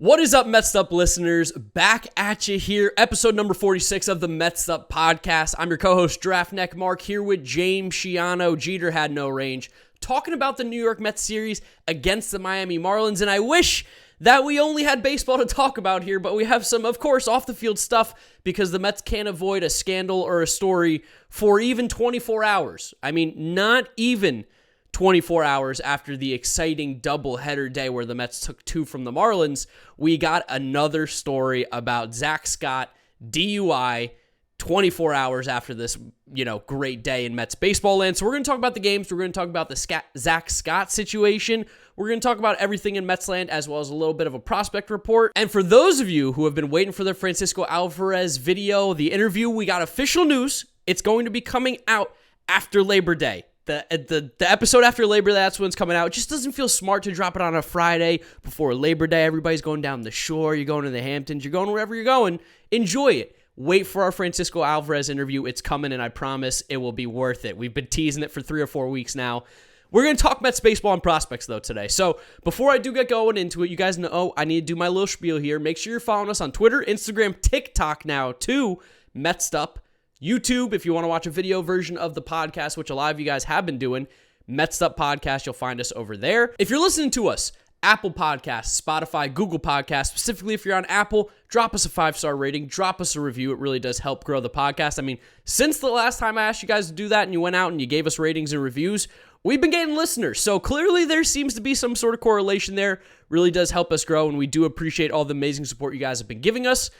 What is up, Mets'd Up listeners? Back at you here, episode number 46 of the Mets'd Up podcast. I'm your co-host, Draft Neck Marc, here with James Shiano. Jeter had no range, talking about the New York Mets series against the Miami Marlins. And I wish that we only had baseball to talk about here, but we have some, of course, off-the-field stuff because the Mets can't avoid a scandal or a story for even 24 hours. I mean, not even 24 hours after the exciting doubleheader day where the Mets took two from the Marlins, we got another story about Zack Scott DUI 24 hours after this, great day in Mets baseball land. So we're going to talk about the games. We're going to talk about the Zack Scott situation. We're going to talk about everything in Mets land as well as a little bit of a prospect report. And for those of you who have been waiting for the Francisco Alvarez video, the interview, we got official news. It's going to be coming out after Labor Day. The episode after Labor Day, that's when it's coming out. It just doesn't feel smart to drop it on a Friday before Labor Day. Everybody's going down the shore. You're going to the Hamptons. You're going wherever you're going. Enjoy it. Wait for our Francisco Alvarez interview. It's coming, and I promise it will be worth it. We've been teasing it for 3 or 4 weeks now. We're going to talk Mets baseball and prospects, though, today. So before I do get going into it, you guys know I need to do my little spiel here. Make sure you're following us on Twitter, Instagram, TikTok now, too. Mets'd Up. YouTube, if you want to watch a video version of the podcast, which a lot of you guys have been doing, Mets'd Up Podcast, you'll find us over there. If you're listening to us, Apple Podcasts, Spotify, Google Podcasts, specifically if you're on Apple, drop us a 5-star rating, drop us a review. It really does help grow the podcast. I mean, since the last time I asked you guys to do that and you went out and you gave us ratings and reviews, we've been getting listeners. So clearly there seems to be some sort of correlation there. Really does help us grow, and we do appreciate all the amazing support you guys have been giving us.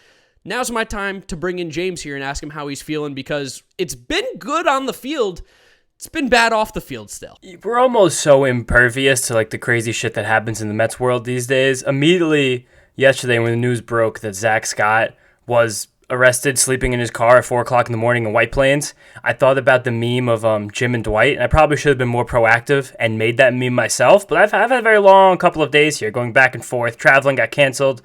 Now's my time to bring in James here and ask him how he's feeling, because it's been good on the field. It's been bad off the field still. We're almost so impervious to the crazy shit that happens in the Mets world these days. Immediately yesterday when the news broke that Zack Scott was arrested sleeping in his car at 4 o'clock in the morning in White Plains, I thought about the meme of Jim and Dwight, and I probably should have been more proactive and made that meme myself, but I've had a very long couple of days here, going back and forth. Traveling got canceled.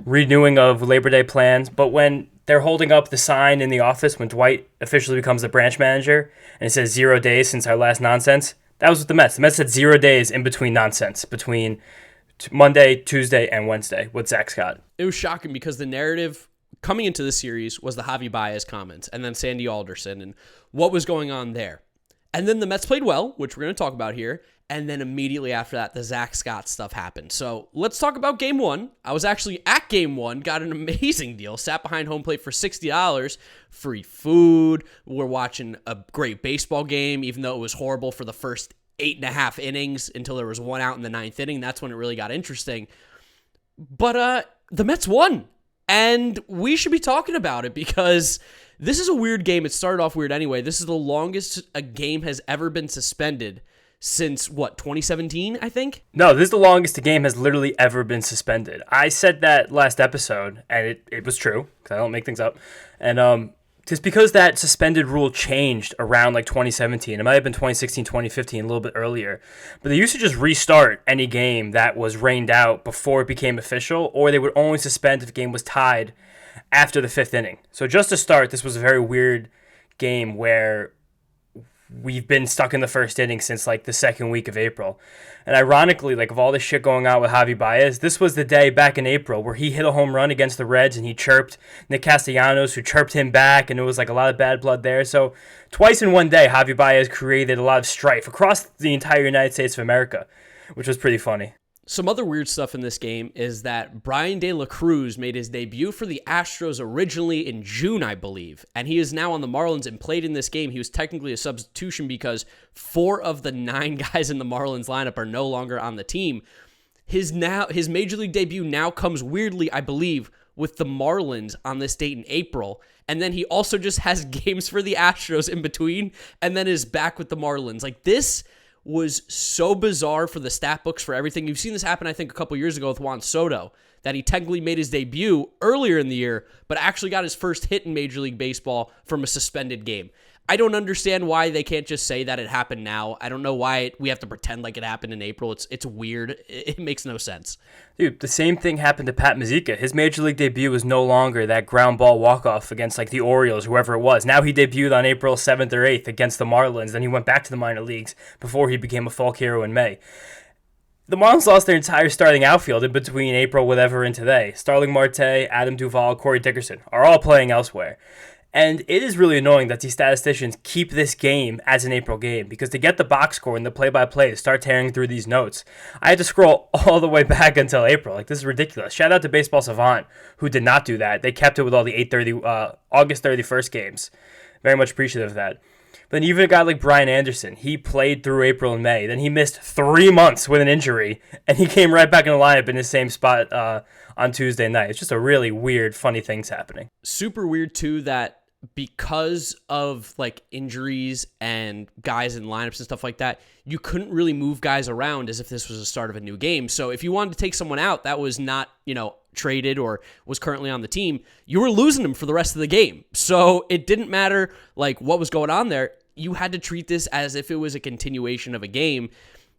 Renewing of Labor Day plans, but when they're holding up the sign in the office when Dwight officially becomes the branch manager and it says 0 days since our last nonsense, that was with the Mets. The Mets had 0 days in between nonsense, between Monday, Tuesday, and Wednesday with Zack Scott. It was shocking because the narrative coming into the series was the Javi Baez comments and then Sandy Alderson and what was going on there. And then the Mets played well, which we're going to talk about here. And then immediately after that, the Zack Scott stuff happened. So let's talk about Game 1. I was actually at Game 1, got an amazing deal, sat behind home plate for $60, free food. We're watching a great baseball game, even though it was horrible for the first 8.5 innings until there was one out in the 9th inning. That's when it really got interesting. But the Mets won, and we should be talking about it because this is a weird game. It started off weird anyway. This is the longest a game has ever been suspended since, 2017, I think? No, this is the longest a game has literally ever been suspended. I said that last episode, and it was true, because I don't make things up. And just because that suspended rule changed around 2017, it might have been 2016, 2015, a little bit earlier, but they used to just restart any game that was rained out before it became official, or they would only suspend if the game was tied after the 5th inning. So just to start, this was a very weird game where we've been stuck in the first inning since the second week of April. And ironically, of all this shit going on with Javi Baez, this was the day back in April where he hit a home run against the Reds and he chirped Nick Castellanos, who chirped him back, and it was a lot of bad blood there. So twice in one day, Javi Baez created a lot of strife across the entire United States of America, which was pretty funny. Some other weird stuff in this game is that Brian De La Cruz made his debut for the Astros originally in June, I believe, and he is now on the Marlins and played in this game. He was technically a substitution because 4 of the 9 guys in the Marlins lineup are no longer on the team. His Major League debut now comes weirdly, I believe, with the Marlins on this date in April, and then he also just has games for the Astros in between, and then is back with the Marlins. This was so bizarre for the stat books for everything. You've seen this happen, I think, a couple years ago with Juan Soto, that he technically made his debut earlier in the year, but actually got his first hit in Major League Baseball from a suspended game. I don't understand why they can't just say that it happened now. I don't know why we have to pretend like it happened in April. It's weird. It makes no sense. Dude, the same thing happened to Pat Mazeika. His Major League debut was no longer that ground ball walk-off against the Orioles, whoever it was. Now he debuted on April 7th or 8th against the Marlins. Then he went back to the minor leagues before he became a folk hero in May. The Marlins lost their entire starting outfield in between April, whatever, and today. Starling Marte, Adam Duvall, Corey Dickerson are all playing elsewhere. And it is really annoying that these statisticians keep this game as an April game, because to get the box score and the play-by-play to start tearing through these notes, I had to scroll all the way back until April. Like, this is ridiculous. Shout out to Baseball Savant, who did not do that. They kept it with all the August 31st games. Very much appreciative of that. But then even a guy like Brian Anderson, he played through April and May. Then he missed 3 months with an injury, and he came right back in the lineup in the same spot on Tuesday night. It's just a really weird, funny things happening. Super weird, too, that because of like injuries and guys in lineups and stuff like that, you couldn't really move guys around as if this was the start of a new game. So if you wanted to take someone out that was not, traded or was currently on the team, you were losing them for the rest of the game. So it didn't matter like what was going on there. You had to treat this as if it was a continuation of a game.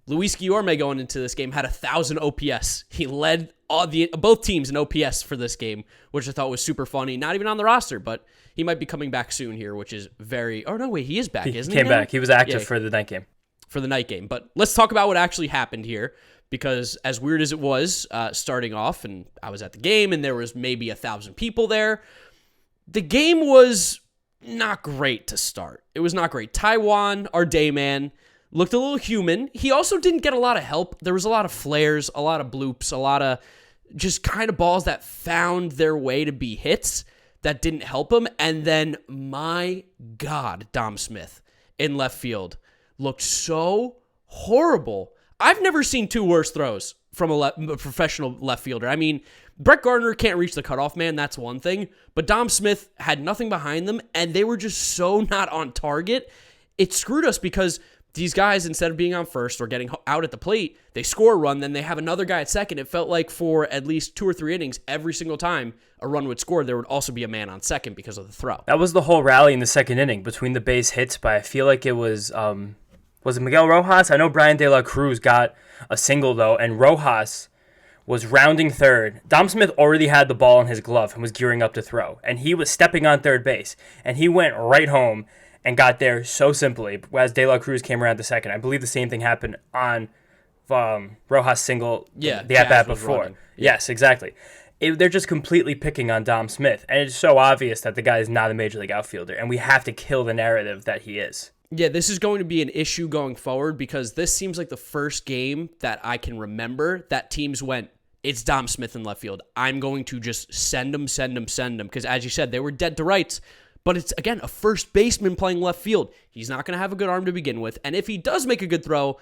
Luis Guillorme going into this game had 1,000 OPS. He led both teams in OPS for this game, which I thought was super funny. Not even on the roster, but he might be coming back soon here, which is very... Oh, no, wait, he is back, isn't he? He came back. He was active for the night game. For the night game. But let's talk about what actually happened here, because as weird as it was starting off, and I was at the game, and there was maybe 1,000 people there, the game was not great to start. It was not great. Taijuan, our day man, looked a little human. He also didn't get a lot of help. There was a lot of flares, a lot of bloops, a lot of just kind of balls that found their way to be hits that didn't help him. And then, my God, Dom Smith in left field looked so horrible. I've never seen two worse throws from a professional left fielder. I mean, Brett Gardner can't reach the cutoff man, that's one thing, but Dom Smith had nothing behind them, and they were just so not on target. It screwed us because these guys, instead of being on first or getting out at the plate, they score a run, then they have another guy at second. It felt like for at least 2 or 3 innings, every single time a run would score, there would also be a man on second because of the throw. That was the whole rally in the second inning between the base hits by, I feel like it was it Miguel Rojas? I know Brian De La Cruz got a single, though, and Rojas was rounding third. Dom Smith already had the ball in his glove and was gearing up to throw, and he was stepping on third base, and he went right home and got there so simply as De La Cruz came around to second. I believe the same thing happened on Rojas' single, the at-bat before. Yes, exactly. They're just completely picking on Dom Smith, and it's so obvious that the guy is not a Major League outfielder, and we have to kill the narrative that he is. Yeah, this is going to be an issue going forward because this seems like the first game that I can remember that teams went, it's Dom Smith in left field. I'm going to just send him, because as you said, they were dead to rights. But it's, again, a first baseman playing left field. He's not going to have a good arm to begin with. And if he does make a good throw,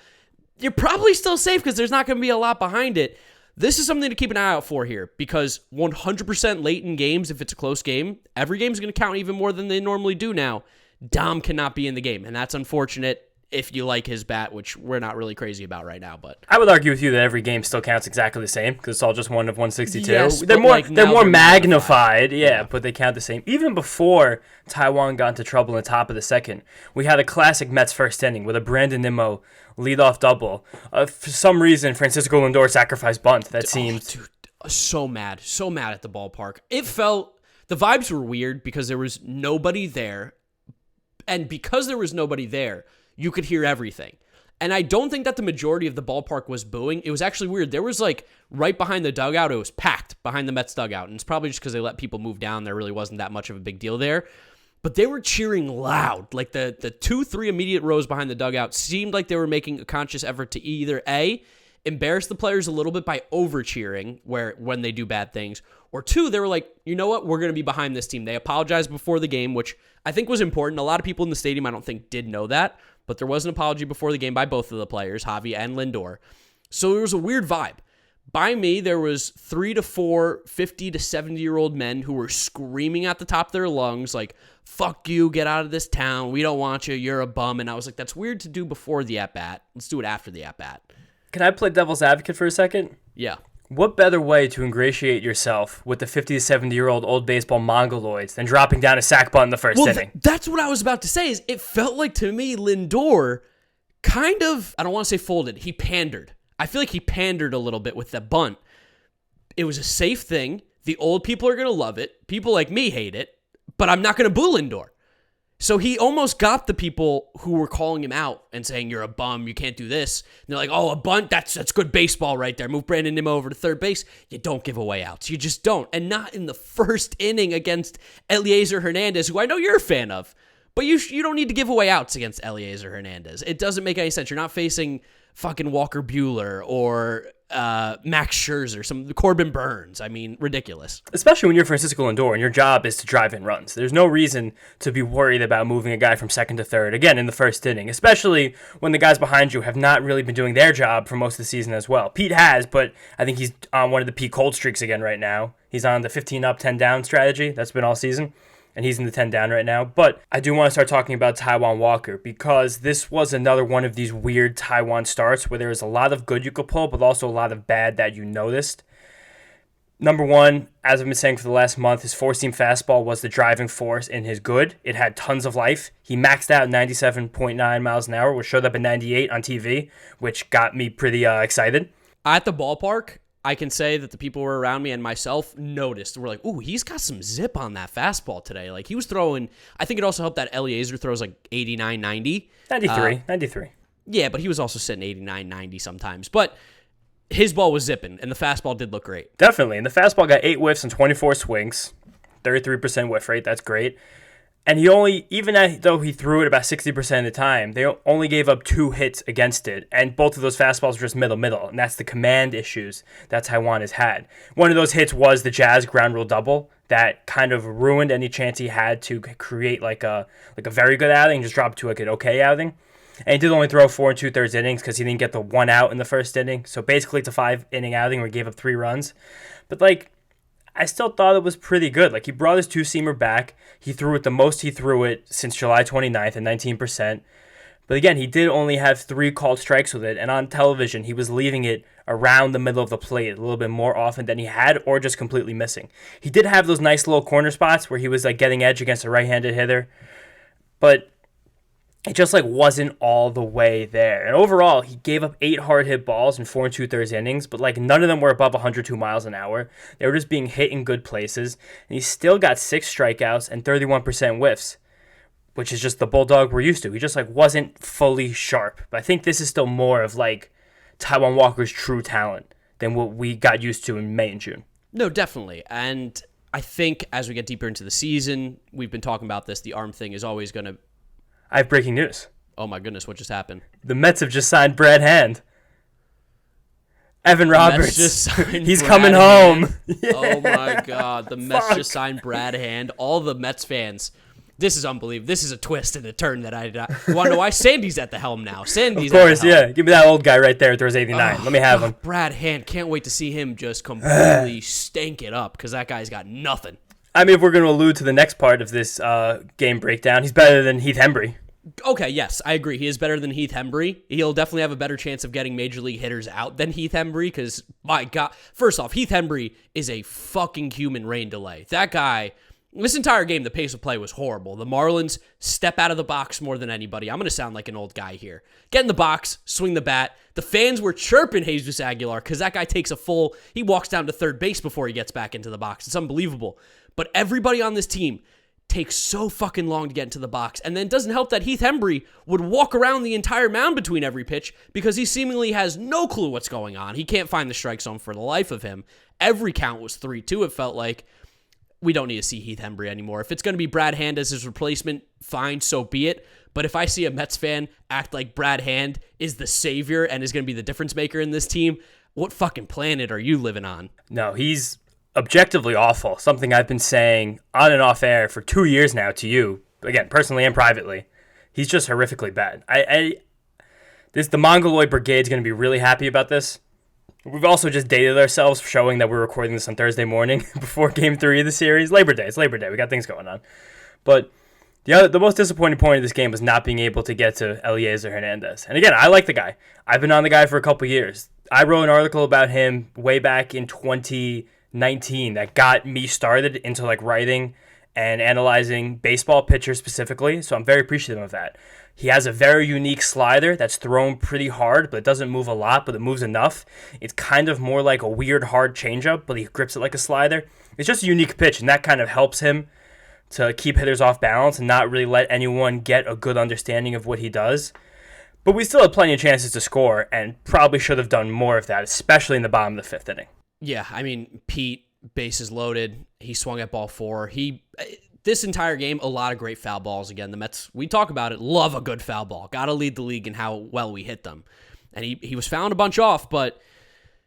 you're probably still safe because there's not going to be a lot behind it. This is something to keep an eye out for here because 100% late in games, if it's a close game, every game is going to count even more than they normally do now. Dom cannot be in the game, and that's unfortunate if you like his bat, which we're not really crazy about right now. But I would argue with you that every game still counts exactly the same because it's all just 1 of 162. Yes, they're more magnified, but they count the same. Even before Taijuan got into trouble in the top of the second, we had a classic Mets first inning with a Brandon Nimmo leadoff double. For some reason, Francisco Lindor sacrificed bunt. That seemed... Dude, so mad at the ballpark. It felt... The vibes were weird because there was nobody there. And because there was nobody there, you could hear everything. And I don't think that the majority of the ballpark was booing. It was actually weird. There was right behind the dugout, it was packed behind the Mets dugout. And it's probably just because they let people move down. There really wasn't that much of a big deal there. But they were cheering loud. Like the 2-3 immediate rows behind the dugout seemed like they were making a conscious effort to either A, embarrass the players a little bit by over-cheering when they do bad things, or 2, they were like, you know what, we're going to be behind this team. They apologized before the game, which I think was important. A lot of people in the stadium I don't think did know that, but there was an apology before the game by both of the players, Howie and Lindor. So it was a weird vibe. By me, there was 3 to 4 50 to 70-year-old men who were screaming at the top of their lungs like, fuck you, get out of this town, we don't want you, you're a bum. And I was like, that's weird to do before the at-bat. Let's do it after the at-bat. Can I play devil's advocate for a second? Yeah. What better way to ingratiate yourself with the 50 to 70-year-old old baseball mongoloids than dropping down a sack bunt in the first inning? That's what I was about to say. Is it felt like to me Lindor kind of, I don't want to say folded, he pandered. I feel like he pandered a little bit with the bunt. It was a safe thing. The old people are going to love it. People like me hate it, but I'm not going to boo Lindor. So he almost got the people who were calling him out and saying, you're a bum, you can't do this. And they're like, oh, a bunt, that's good baseball right there. Move Brandon Nimmo over to third base. You don't give away outs. You just don't. And not in the first inning against Eliezer Hernandez, who I know you're a fan of. But you don't need to give away outs against Eliezer Hernandez. It doesn't make any sense. You're not facing fucking Walker Buehler or Max Scherzer, some Corbin Burns. I mean, ridiculous. Especially when you're Francisco Lindor and your job is to drive in runs. There's no reason to be worried about moving a guy from second to third, again, in the first inning, especially when the guys behind you have not really been doing their job for most of the season as well. Pete has, but I think he's on one of the Pete cold streaks again right now. He's on the 15 up, 10 down strategy. That's been all season. And he's in the 10 down right now. But I do want to start talking about Taijuan Walker because this was another one of these weird Taijuan starts where there was a lot of good you could pull, but also a lot of bad that you noticed. Number one, as I've been saying for the last month, his four-seam fastball was the driving force in his good. It had tons of life. He maxed out 97.9 miles an hour, which showed up at 98 on TV, which got me pretty excited. At the ballpark, I can say that the people who were around me and myself noticed. We're like, ooh, he's got some zip on that fastball today. Like, he was throwing, I think it also helped that Eliezer throws like 89, 90. 93. Yeah, but he was also sitting 89, 90 sometimes. But his ball was zipping, and the fastball did look great. Definitely, and the fastball got 8 whiffs and 24 swings, 33% whiff rate, that's great. And he only, even though he threw it about 60% of the time, they only gave up 2 hits against it. And both of those fastballs were just middle. And that's the command issues that Taijuan has had. One of those hits was the Jazz ground rule double that kind of ruined any chance he had to create like a very good outing, just drop to like an okay outing. And he did only throw 4 2/3 innings because he didn't get the 1 out in the first inning. So basically it's a 5-inning outing where he gave up 3 runs. But like, I still thought it was pretty good. Like, he brought his two-seamer back. He threw it the most he threw it since July 29th at 19%. But again, he did only have 3 called strikes with it. And on television, he was leaving it around the middle of the plate a little bit more often than he had or just completely missing. He did have those nice little corner spots where he was like getting edge against a right-handed hitter. But it just like wasn't all the way there. And overall, he gave up 8 hard hit balls in 4 2/3 innings, but like none of them were above 102 miles an hour. They were just being hit in good places. And he still got 6 strikeouts and 31% whiffs, which is just the Bulldog we're used to. He just like wasn't fully sharp. But I think this is still more of like Taijuan Walker's true talent than what we got used to in May and June. No, definitely. And I think as we get deeper into the season, we've been talking about this, the arm thing is always going to... I have breaking news. Oh my goodness, what just happened? The Mets have just signed Brad Hand. Evan Roberts. He's coming home. Yeah. Oh my God, the Mets just signed Brad Hand. All the Mets fans, this is unbelievable. This is a twist and a turn that you want to know why? Sandy's at the helm now. Sandy's of course, at the helm. yeah. Give me that old guy right there at throws 89. Let me have him. Brad Hand, can't wait to see him just completely stank it up because that guy's got nothing. I mean, if we're going to allude to the next part of this game breakdown, he's better than Heath Hembree. Okay, yes, I agree. He is better than Heath Hembree. He'll definitely have a better chance of getting major league hitters out than Heath Hembree because, my God, first off, Heath Hembree is a fucking human rain delay. That guy, this entire game, the pace of play was horrible. The Marlins step out of the box more than anybody. I'm going to sound like an old guy here. Get in the box, swing the bat. The fans were chirping Jesus Aguilar because that guy takes he walks down to third base before he gets back into the box. It's unbelievable. But everybody on this team takes so fucking long to get into the box. And then it doesn't help that Heath Hembree would walk around the entire mound between every pitch because he seemingly has no clue what's going on. He can't find the strike zone for the life of him. Every count was 3-2, it felt like. We don't need to see Heath Hembree anymore. If it's going to be Brad Hand as his replacement, fine, so be it. But if I see a Mets fan act like Brad Hand is the savior and is going to be the difference maker in this team, what fucking planet are you living on? No, he's objectively awful. Something I've been saying on and off air for 2 years now to you, again, personally and privately. He's just horrifically bad. The Mongoloid Brigade's going to be really happy about this. We've also just dated ourselves, showing that we're recording this on Thursday morning before Game 3 of the series. Labor Day. It's Labor Day. We got things going on. But the most disappointing point of this game was not being able to get to Eliezer Hernandez. And again, I like the guy. I've been on the guy for a couple years. I wrote an article about him way back in 2019 that got me started into like writing and analyzing baseball pitchers specifically. So I'm very appreciative of that. He has a very unique slider that's thrown pretty hard, but it doesn't move a lot, but it moves enough. It's kind of more like a weird hard changeup, but he grips it like a slider. It's just a unique pitch, and that kind of helps him to keep hitters off balance and not really let anyone get a good understanding of what he does. But we still had plenty of chances to score and probably should have done more of that, especially in the bottom of the 5th inning. Yeah, I mean, Pete, bases loaded. He swung at ball 4. This entire game, a lot of great foul balls. Again, the Mets, we talk about it, love a good foul ball. Got to lead the league in how well we hit them. And he was fouling a bunch off, but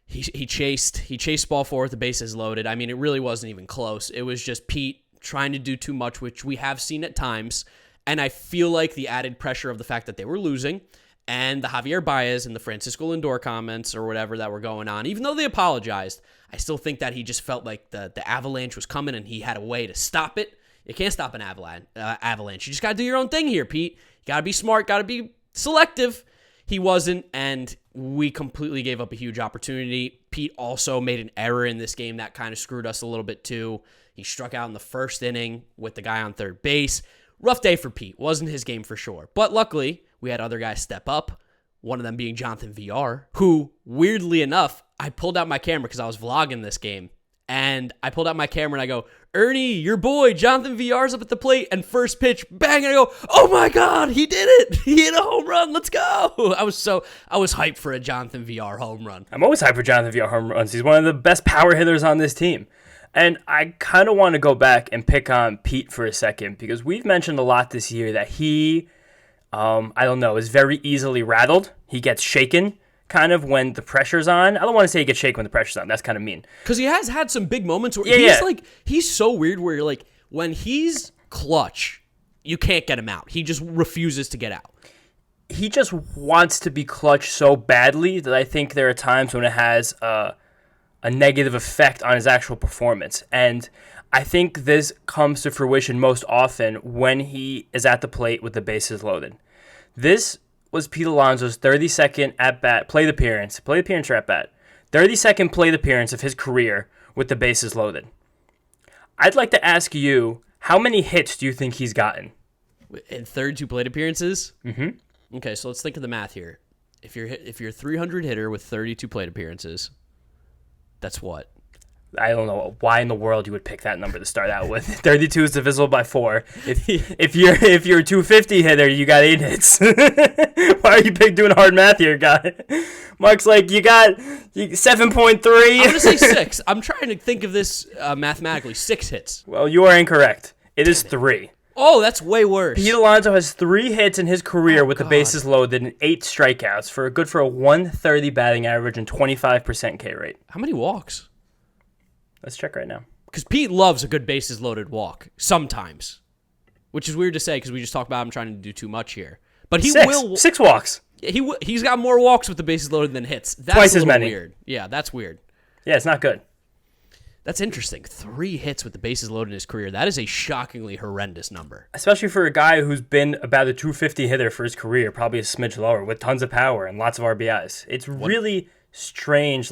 he chased ball 4 with the bases loaded. I mean, it really wasn't even close. It was just Pete trying to do too much, which we have seen at times. And I feel like the added pressure of the fact that they were losing and the Javier Baez and the Francisco Lindor comments or whatever that were going on, even though they apologized, I still think that he just felt like the avalanche was coming and he had a way to stop it. You can't stop an avalanche. You just got to do your own thing here, Pete. You got to be smart, got to be selective. He wasn't, and we completely gave up a huge opportunity. Pete also made an error in this game that kind of screwed us a little bit too. He struck out in the 1st inning with the guy on 3rd base. Rough day for Pete. Wasn't his game for sure. But luckily, we had other guys step up, one of them being Jonathan Villar, who, weirdly enough, I pulled out my camera because I was vlogging this game. And I pulled out my camera and I go, Ernie, your boy, Jonathan Villar's up at the plate. And first pitch, bang, and I go, oh my God, he did it. He hit a home run. Let's go. I was hyped for a Jonathan Villar home run. I'm always hyped for Jonathan Villar home runs. He's one of the best power hitters on this team. And I kind of want to go back and pick on Pete for a second because we've mentioned a lot this year that he, is very easily rattled. He gets shaken kind of when the pressure's on. I don't want to say he gets shaken when the pressure's on. That's kind of mean. Because he has had some big moments where he's so weird where you're like, when he's clutch, you can't get him out. He just refuses to get out. He just wants to be clutch so badly that I think there are times when it has a negative effect on his actual performance. And I think this comes to fruition most often when he is at the plate with the bases loaded. This was Pete Alonso's 32nd at-bat, plate appearance or at-bat, 32nd plate appearance of his career with the bases loaded. I'd like to ask you, how many hits do you think he's gotten? In 32 plate appearances? Mm-hmm. Okay, so let's think of the math here. If you're a 300 hitter with 32 plate appearances, that's what? I don't know why in the world you would pick that number to start out with. 32 is divisible by 4. If you're a 250 hitter, you got 8 hits. Why are you doing hard math here, guy? Mark's like, you got 7.3. I'm going to say 6. I'm trying to think of this mathematically. 6 hits. Well, you are incorrect. It is 3. Oh, that's way worse. Pete Alonso has 3 hits in his career with the bases loaded and 8 strikeouts for a 130 batting average and 25% K rate. How many walks? Let's check right now. Because Pete loves a good bases loaded walk sometimes, which is weird to say because we just talked about him trying to do too much here. But he will 6 walks. He's got more walks with the bases loaded than hits. That's twice as many. Weird. Yeah, that's weird. Yeah, it's not good. That's interesting. 3 hits with the bases loaded in his career. That is a shockingly horrendous number. Especially for a guy who's been about a 250 hitter for his career, probably a smidge lower, with tons of power and lots of RBIs. It's really strange,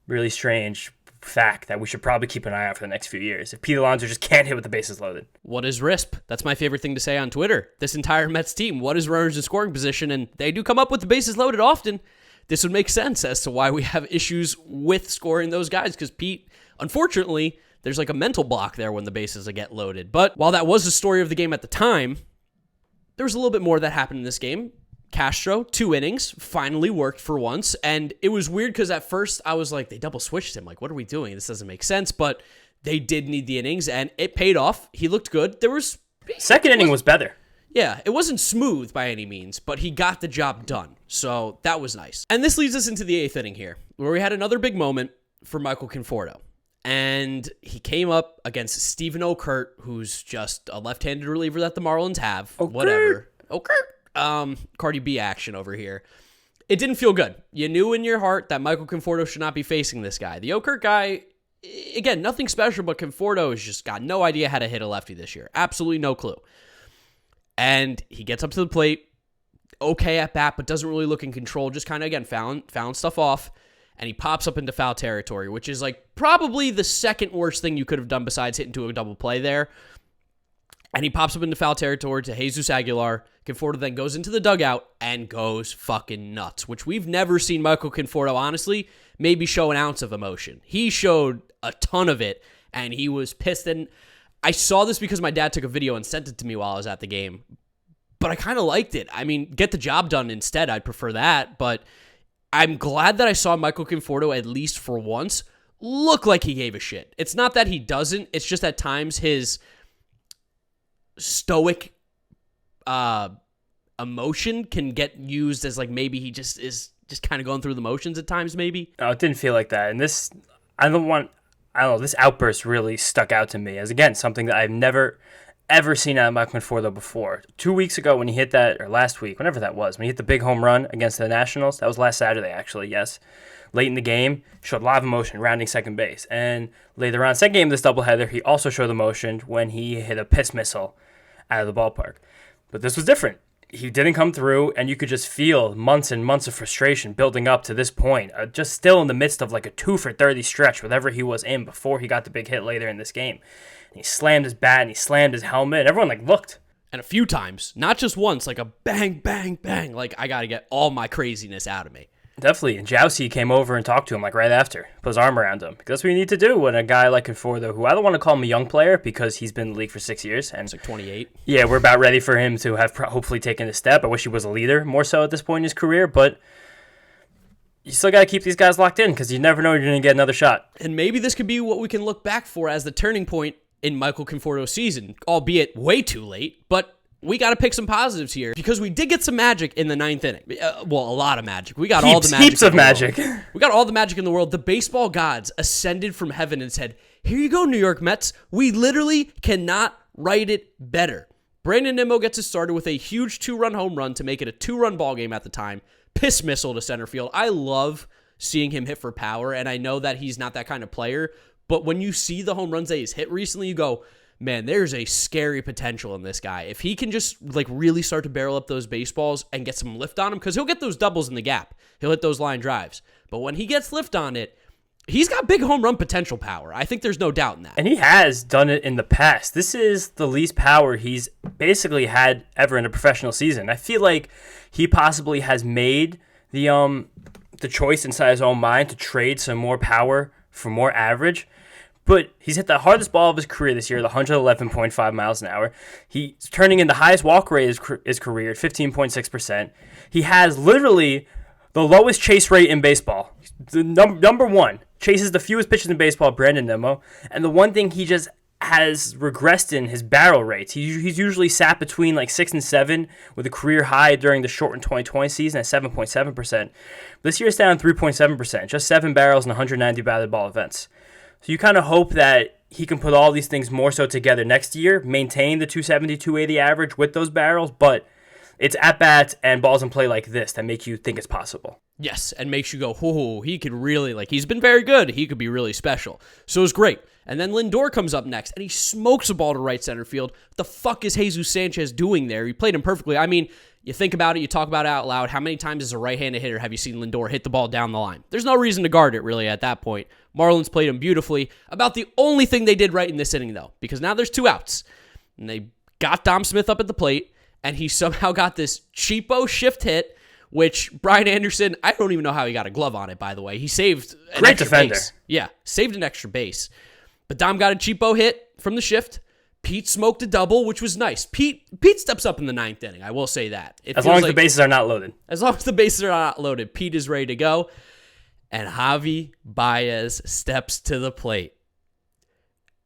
really strange fact that we should probably keep an eye out for the next few years. If Pete Alonso just can't hit with the bases loaded. What is RISP? That's my favorite thing to say on Twitter. This entire Mets team, what is runners in scoring position? And they do come up with the bases loaded often. This would make sense as to why we have issues with scoring those guys, because Pete, unfortunately, there's like a mental block there when the bases get loaded. But while that was the story of the game at the time, there was a little bit more that happened in this game. Castro, 2 innings, finally worked for once. And it was weird because at first I was like, they double switched him. Like, what are we doing? This doesn't make sense. But they did need the innings and it paid off. He looked good. Second inning was better. Yeah, it wasn't smooth by any means, but he got the job done. So that was nice. And this leads us into the 8th inning here, where we had another big moment for Michael Conforto. And he came up against Stephen Okert, who's just a left-handed reliever that the Marlins have. Whatever. Cardi B action over here. It didn't feel good. You knew in your heart that Michael Conforto should not be facing this guy. The Okert guy, again, nothing special, but Conforto has just got no idea how to hit a lefty this year. Absolutely no clue. And he gets up to the plate, okay at bat, but doesn't really look in control. Just kind of, again, found stuff off. And he pops up into foul territory, which is like probably the second worst thing you could have done besides hitting to a double play there. And he pops up into foul territory to Jesus Aguilar. Conforto then goes into the dugout and goes fucking nuts, which we've never seen Michael Conforto, honestly, maybe show an ounce of emotion. He showed a ton of it, and he was pissed. And I saw this because my dad took a video and sent it to me while I was at the game, but I kind of liked it. I mean, get the job done instead. I'd prefer that, but I'm glad that I saw Michael Conforto, at least for once, look like he gave a shit. It's not that he doesn't. It's just at times his stoic emotion can get used as like maybe he just is just kind of going through the motions at times, maybe. No, it didn't feel like that. And this, I don't know, this outburst really stuck out to me as, again, something that I've never, ever seen out of Mike Conforto before. 2 weeks ago when he hit that, or last week, whenever that was, when he hit the big home run against the Nationals, that was last Saturday, actually, yes. Late in the game, showed a lot of emotion, rounding second base. And later on, second game of this doubleheader, he also showed emotion when he hit a piss missile out of the ballpark. But this was different. He didn't come through, and you could just feel months and months of frustration building up to this point, just still in the midst of like a 2-for-30 stretch, whatever he was in before he got the big hit later in this game. And he slammed his bat, and he slammed his helmet, and everyone like looked. And a few times, not just once, like a bang, bang, bang. Like, I got to get all my craziness out of me. Definitely. And Jousey came over and talked to him like right after, put his arm around him. Because that's what you need to do when a guy like Conforto, who I don't want to call him a young player because he's been in the league for 6 years. And it's like 28. Yeah, we're about ready for him to have hopefully taken a step. I wish he was a leader more so at this point in his career, but you still got to keep these guys locked in because you never know you're going to get another shot. And maybe this could be what we can look back for as the turning point in Michael Conforto's season, albeit way too late, but we got to pick some positives here because we did get some magic in the ninth inning. Well, a lot of magic. We got all the magic. Heaps of magic. We got all the magic in the world. The baseball gods ascended from heaven and said, "Here you go, New York Mets. We literally cannot write it better." Brandon Nimmo gets it started with a huge 2-run home run to make it a 2-run ball game at the time. Piss missile to center field. I love seeing him hit for power, and I know that he's not that kind of player, but when you see the home runs that he's hit recently, you go, man, there's a scary potential in this guy. If he can just like really start to barrel up those baseballs and get some lift on him, because he'll get those doubles in the gap. He'll hit those line drives. But when he gets lift on it, he's got big home run potential power. I think there's no doubt in that. And he has done it in the past. This is the least power he's basically had ever in a professional season. I feel like he possibly has made the choice inside his own mind to trade some more power for more average. But he's hit the hardest ball of his career this year, the 111.5 miles an hour. He's turning in the highest walk rate of his career at 15.6%. He has literally the lowest chase rate in baseball. The number one. Chases the fewest pitches in baseball, Brandon Nimmo. And the one thing he just has regressed in his barrel rates. He's usually sat between like 6 and 7 with a career high during the shortened 2020 season at 7.7%. This year it's down 3.7%, just 7 barrels in 190 batted ball events. So you kind of hope that he can put all these things more so together next year, maintain the 270, 280 average with those barrels, but it's at-bats and balls in play like this that make you think it's possible. Yes, and makes you go, oh, he could really, like, he's been very good. He could be really special. So it's great. And then Lindor comes up next, and he smokes a ball to right center field. What the fuck is Jesus Sanchez doing there? He played him perfectly. I mean, you think about it, you talk about it out loud. How many times as a right-handed hitter have you seen Lindor hit the ball down the line? There's no reason to guard it, really, at that point. Marlins played him beautifully. About the only thing they did right in this inning, though, because now there's 2 outs. And they got Dom Smith up at the plate, and he somehow got this cheapo shift hit, which Brian Anderson, I don't even know how he got a glove on it, by the way. He saved an Great extra defender. base. Yeah, saved an extra base. But Dom got a cheapo hit from the shift. Pete smoked a double, which was nice. Pete steps up in the 9th inning. I will say that. As long as the bases are not loaded. As long as the bases are not loaded, Pete is ready to go. And Javi Baez steps to the plate.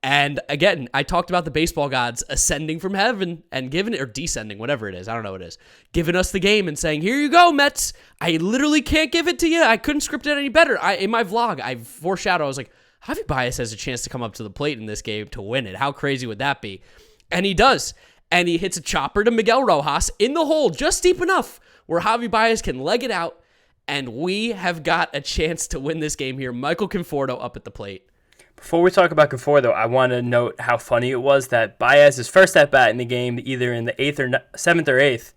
And again, I talked about the baseball gods ascending from heaven and giving it, or descending, whatever it is. I don't know what it is. Giving us the game and saying, here you go, Mets. I literally can't give it to you. I couldn't script it any better. In my vlog, I foreshadowed. I was like, Javi Baez has a chance to come up to the plate in this game to win it. How crazy would that be? And he does. And he hits a chopper to Miguel Rojas in the hole, just deep enough where Javi Baez can leg it out. And we have got a chance to win this game here. Michael Conforto up at the plate. Before we talk about Conforto, I want to note how funny it was that Baez's first at-bat in the game, either in the 7th or 8th,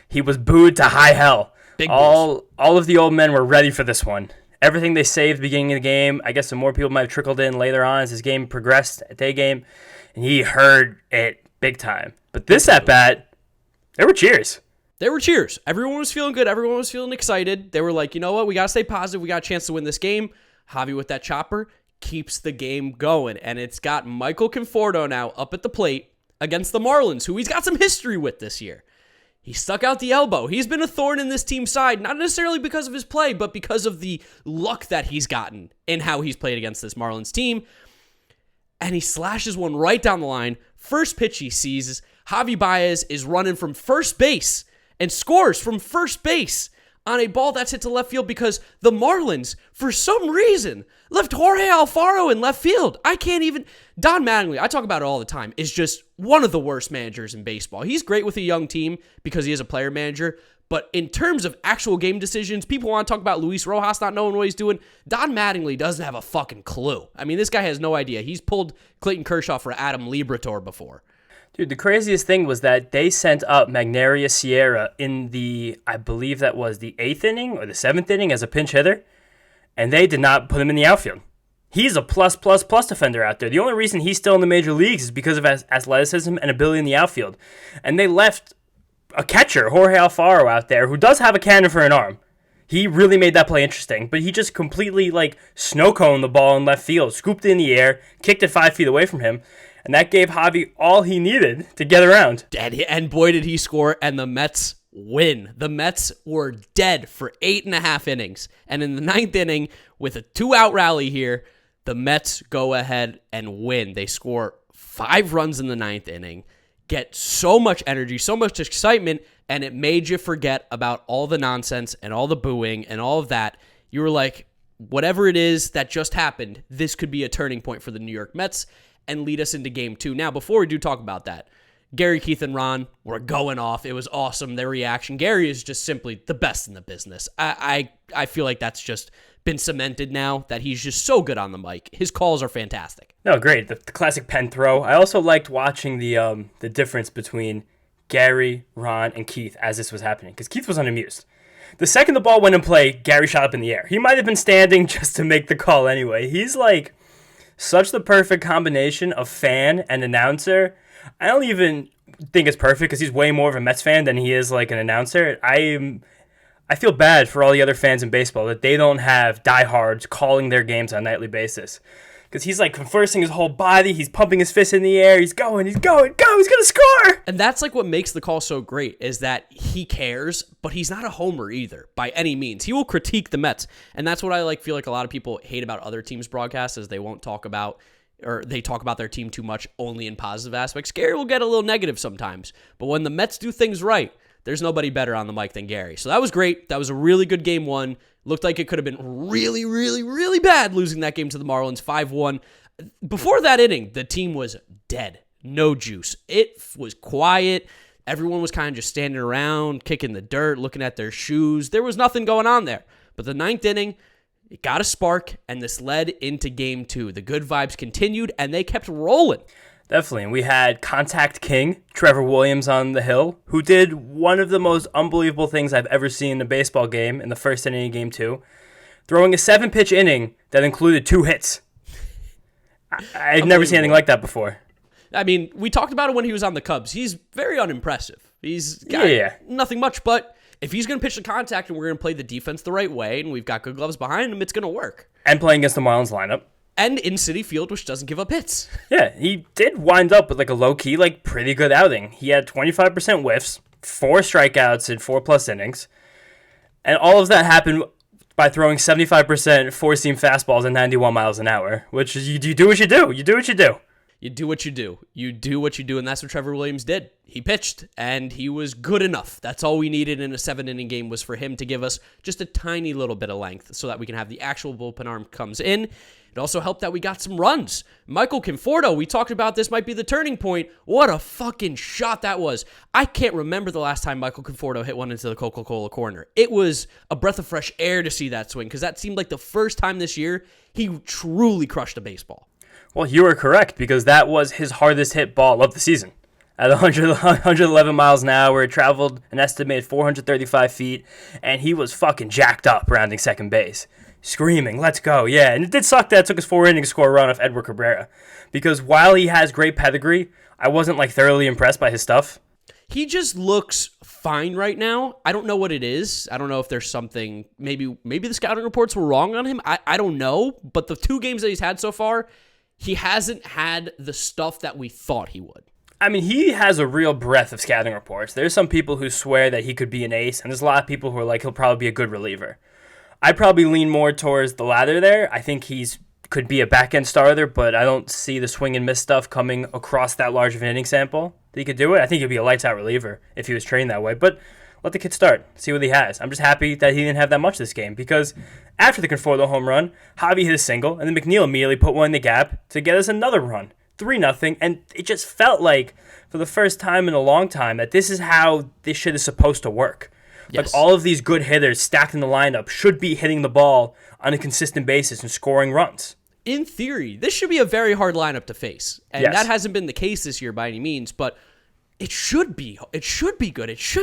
he was booed to high hell. All of the old men were ready for this one. Everything they saved at the beginning of the game, I guess some more people might have trickled in later on as his game progressed at day game, and he heard it big time. But this at-bat, there were cheers. There were cheers. Everyone was feeling good. Everyone was feeling excited. They were like, you know what? We got to stay positive. We got a chance to win this game. Javi with that chopper keeps the game going. And it's got Michael Conforto now up at the plate against the Marlins, who he's got some history with this year. He stuck out the elbow. He's been a thorn in this team's side, not necessarily because of his play, but because of the luck that he's gotten in how he's played against this Marlins team. And he slashes one right down the line. First pitch he sees, Javi Baez is running from first base and scores from first base on a ball that's hit to left field because the Marlins, for some reason, left Jorge Alfaro in left field. Don Mattingly, I talk about it all the time, is just one of the worst managers in baseball. He's great with a young team because he is a player manager, but in terms of actual game decisions, people want to talk about Luis Rojas not knowing what he's doing. Don Mattingly doesn't have a fucking clue. I mean, this guy has no idea. He's pulled Clayton Kershaw for Adam Liberatore before. Dude, the craziest thing was that they sent up Magnaria Sierra in I believe that was the 8th inning or the 7th inning as a pinch hitter, and they did not put him in the outfield. He's a plus defender out there. The only reason he's still in the major leagues is because of athleticism and ability in the outfield. And they left a catcher, Jorge Alfaro, out there who does have a cannon for an arm. He really made that play interesting, but he just completely snow coned the ball in left field, scooped it in the air, kicked it 5 feet away from him. And that gave Javi all he needed to get around. And boy, did he score, and the Mets win. The Mets were dead for 8.5 innings. And in the 9th inning, with a 2-out rally here, the Mets go ahead and win. They score 5 runs in the 9th inning, get so much energy, so much excitement, and it made you forget about all the nonsense and all the booing and all of that. You were like, whatever it is that just happened, this could be a turning point for the New York Mets and lead us into Game 2. Now, before we do talk about that, Gary, Keith, and Ron were going off. It was awesome, their reaction. Gary is just simply the best in the business. I feel like that's just been cemented now, that he's just so good on the mic. His calls are fantastic. No, great. The classic pen throw. I also liked watching the difference between Gary, Ron, and Keith as this was happening, because Keith was unamused. The second the ball went in play, Gary shot up in the air. He might have been standing just to make the call anyway. He's such the perfect combination of fan and announcer. I don't even think it's perfect because he's way more of a Mets fan than he is an announcer. I feel bad for all the other fans in baseball that they don't have diehards calling their games on a nightly basis. Because he's conversing his whole body, he's pumping his fist in the air, he's going, he's going, he's going to score! And that's what makes the call so great, is that he cares, but he's not a homer either, by any means. He will critique the Mets, and that's what I feel like a lot of people hate about other teams' broadcasts, is they won't talk about, or they talk about their team too much only in positive aspects. Gary will get a little negative sometimes, but when the Mets do things right, there's nobody better on the mic than Gary. So that was great. That was a really good Game 1. Looked like it could have been really, really, really bad losing that game to the Marlins 5-1. Before that inning, the team was dead. No juice. It was quiet. Everyone was kind of just standing around, kicking the dirt, looking at their shoes. There was nothing going on there. But the 9th inning, it got a spark, and this led into Game 2. The good vibes continued, and they kept rolling. Definitely. And we had Contact King, Trevor Williams on the hill, who did one of the most unbelievable things I've ever seen in a baseball game in the first inning of Game 2, throwing a 7-pitch inning that included 2 hits. I've never seen anything like that before. I mean, we talked about it when he was on the Cubs. He's very unimpressive. He's got nothing much, but if he's going to pitch the contact and we're going to play the defense the right way and we've got good gloves behind him, it's going to work. And playing against the Marlins lineup. And in Citi Field, which doesn't give up hits. Yeah, he did wind up with a low-key, pretty good outing. He had 25% whiffs, 4 strikeouts in 4+ innings. And all of that happened by throwing 75% four-seam fastballs at 91 miles an hour, which is you do what you do. You do what you do. You do what you do. You do what you do, and that's what Trevor Williams did. He pitched, and he was good enough. That's all we needed in a 7-inning game, was for him to give us just a tiny little bit of length so that we can have the actual bullpen arm comes in. It also helped that we got some runs. Michael Conforto, we talked about this might be the turning point. What a fucking shot that was. I can't remember the last time Michael Conforto hit one into the Coca-Cola corner. It was a breath of fresh air to see that swing, because that seemed like the first time this year he truly crushed a baseball. Well, you were correct, because that was his hardest hit ball of the season. At 111 miles an hour, it traveled an estimated 435 feet, and he was fucking jacked up rounding second base. Screaming, let's go, yeah. And it did suck that it took us 4 innings to score a run off Edward Cabrera. Because while he has great pedigree, I wasn't thoroughly impressed by his stuff. He just looks fine right now. I don't know what it is. I don't know if there's something, maybe the scouting reports were wrong on him. I don't know. But the 2 games that he's had so far, he hasn't had the stuff that we thought he would. I mean, he has a real breadth of scouting reports. There's some people who swear that he could be an ace, and there's a lot of people who are like, he'll probably be a good reliever. I probably lean more towards the latter there. I think could be a back-end starter, but I don't see the swing and miss stuff coming across that large of an inning sample that he could do it. I think he'd be a lights-out reliever if he was trained that way, but let the kid start, see what he has. I'm just happy that he didn't have that much this game, because after the Conforto home run, Howie hit a single, and then McNeil immediately put one in the gap to get us another run. 3-0, and it just felt like, for the first time in a long time, that this is how this shit is supposed to work. Yes. Like, all of these good hitters stacked in the lineup should be hitting the ball on a consistent basis and scoring runs. In theory, this should be a very hard lineup to face, and Yes. that hasn't been the case this year by any means, but it should be good. It should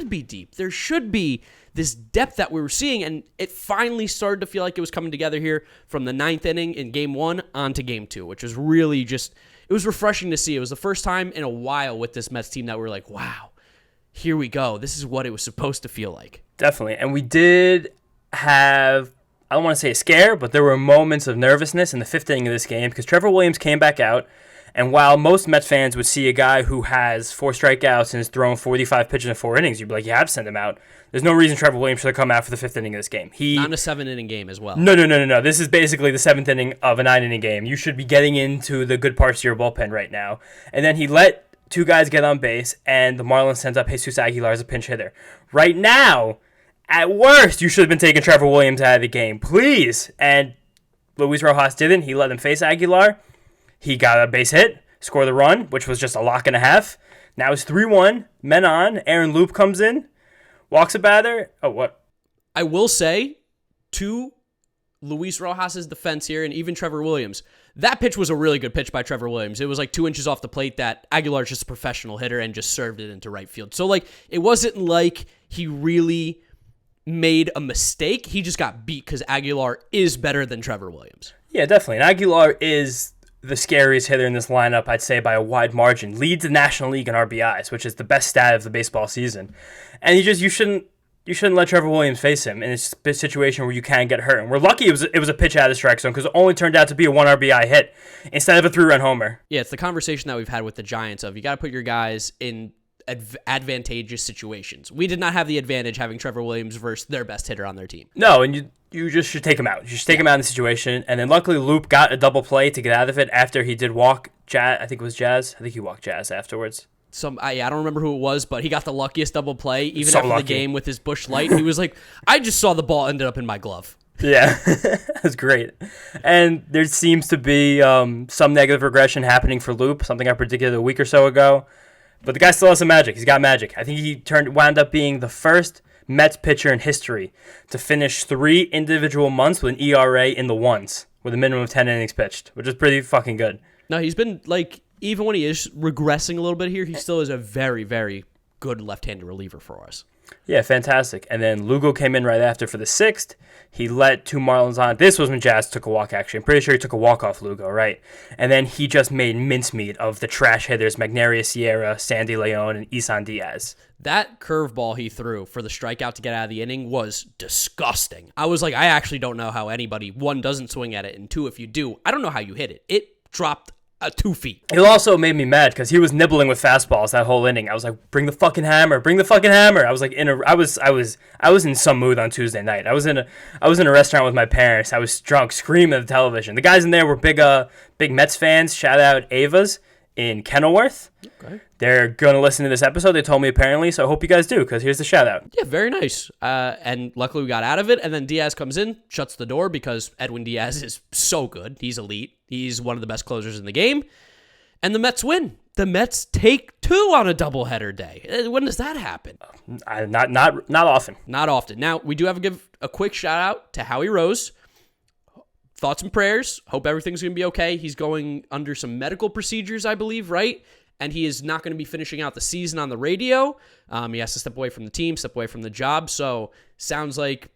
be deep. There should be this depth that we were seeing, and it finally started to feel like it was coming together here from the 9th inning in Game 1 on to Game 2, which was really just... It was refreshing to see. It was the first time in a while with this Mets team that we were like, wow, here we go. This is what it was supposed to feel like. Definitely. And we did have, I don't want to say a scare, but there were moments of nervousness in the 5th inning of this game because Trevor Williams came back out. And while most Mets fans would see a guy who has 4 strikeouts and has thrown 45 pitches in 4 innings, you'd be like, you have to send him out. There's no reason Trevor Williams should have come out for the 5th inning of this game. Not in a 7-inning game as well. No. This is basically the 7th inning of a 9-inning game. You should be getting into the good parts of your bullpen right now. And then he let 2 guys get on base, and the Marlins sends up Jesus Aguilar as a pinch hitter. Right now, at worst, you should have been taking Trevor Williams out of the game. Please. And Luis Rojas didn't. He let him face Aguilar. He got a base hit, scored the run, which was just a lock and a half. Now it's 3-1. Men on. Aaron Loop comes in. Walks a batter. Oh, what? I will say, to Luis Rojas' defense here, and even Trevor Williams, that pitch was a really good pitch by Trevor Williams. It was like 2 inches off the plate that Aguilar's just a professional hitter and just served it into right field. So, like, it wasn't like he really made a mistake. He just got beat because Aguilar is better than Trevor Williams. Yeah, definitely. And Aguilar is the scariest hitter in this lineup, I'd say, by a wide margin. Leads the National League in RBIs, which is the best stat of the baseball season. And you shouldn't let Trevor Williams face him in a situation where you can get hurt. And we're lucky it was a pitch out of the strike zone because it only turned out to be a 1 RBI hit instead of a 3-run homer. Yeah, it's the conversation that we've had with the Giants of you got to put your guys in advantageous situations. We did not have the advantage having Trevor Williams versus their best hitter on their team. No, and you just should take him out. You should take him out in the situation. And then luckily Loop got a double play to get out of it after he did walk Jazz. I think it was Jazz. I think he walked Jazz afterwards. I don't remember who it was, but he got the luckiest double play even So after lucky. the game with his Busch Light. He was like, I just saw the ball ended up in my glove. Yeah, that's great. And there seems to be some negative regression happening for Loop, something I predicted a week or so ago. But the guy still has some magic. He's got magic. I think he wound up being the first Mets pitcher in history to finish 3 individual months with an ERA in the ones with a minimum of 10 innings pitched, which is pretty fucking good. No, he's been like, even when he is regressing a little bit here, he still is a very, very good left-handed reliever for us. Yeah, fantastic. And then Lugo came in right after for the 6th. He let 2 Marlins on. This was when Jazz took a walk, actually. I'm pretty sure he took a walk off Lugo, right? And then he just made mincemeat of the trash hitters, Magnaria Sierra, Sandy Leon, and Isan Diaz. That curveball he threw for the strikeout to get out of the inning was disgusting. I was like, I actually don't know how anybody, 1, doesn't swing at it, and 2, if you do, I don't know how you hit it. It dropped 2 feet. It also made me mad because he was nibbling with fastballs that whole inning. I was like, "Bring the fucking hammer! Bring the fucking hammer!" I was like, I was in some mood on Tuesday night. I was in a restaurant with my parents. I was drunk, screaming at the television. The guys in there were big Mets fans. Shout out Ava's in Kenilworth. Okay. They're gonna listen to this episode. They told me apparently, so I hope you guys do because here's the shout out. Yeah, very nice. And luckily we got out of it. And then Diaz comes in, shuts the door because Edwin Diaz is so good. He's elite. He's one of the best closers in the game. And the Mets win. The Mets take 2 on a doubleheader day. When does that happen? Not often. Not often. Now, we do have to give a quick shout out to Howie Rose. Thoughts and prayers. Hope everything's going to be okay. He's going under some medical procedures, I believe, right? And he is not going to be finishing out the season on the radio. He has to step away from the team, step away from the job. So, sounds like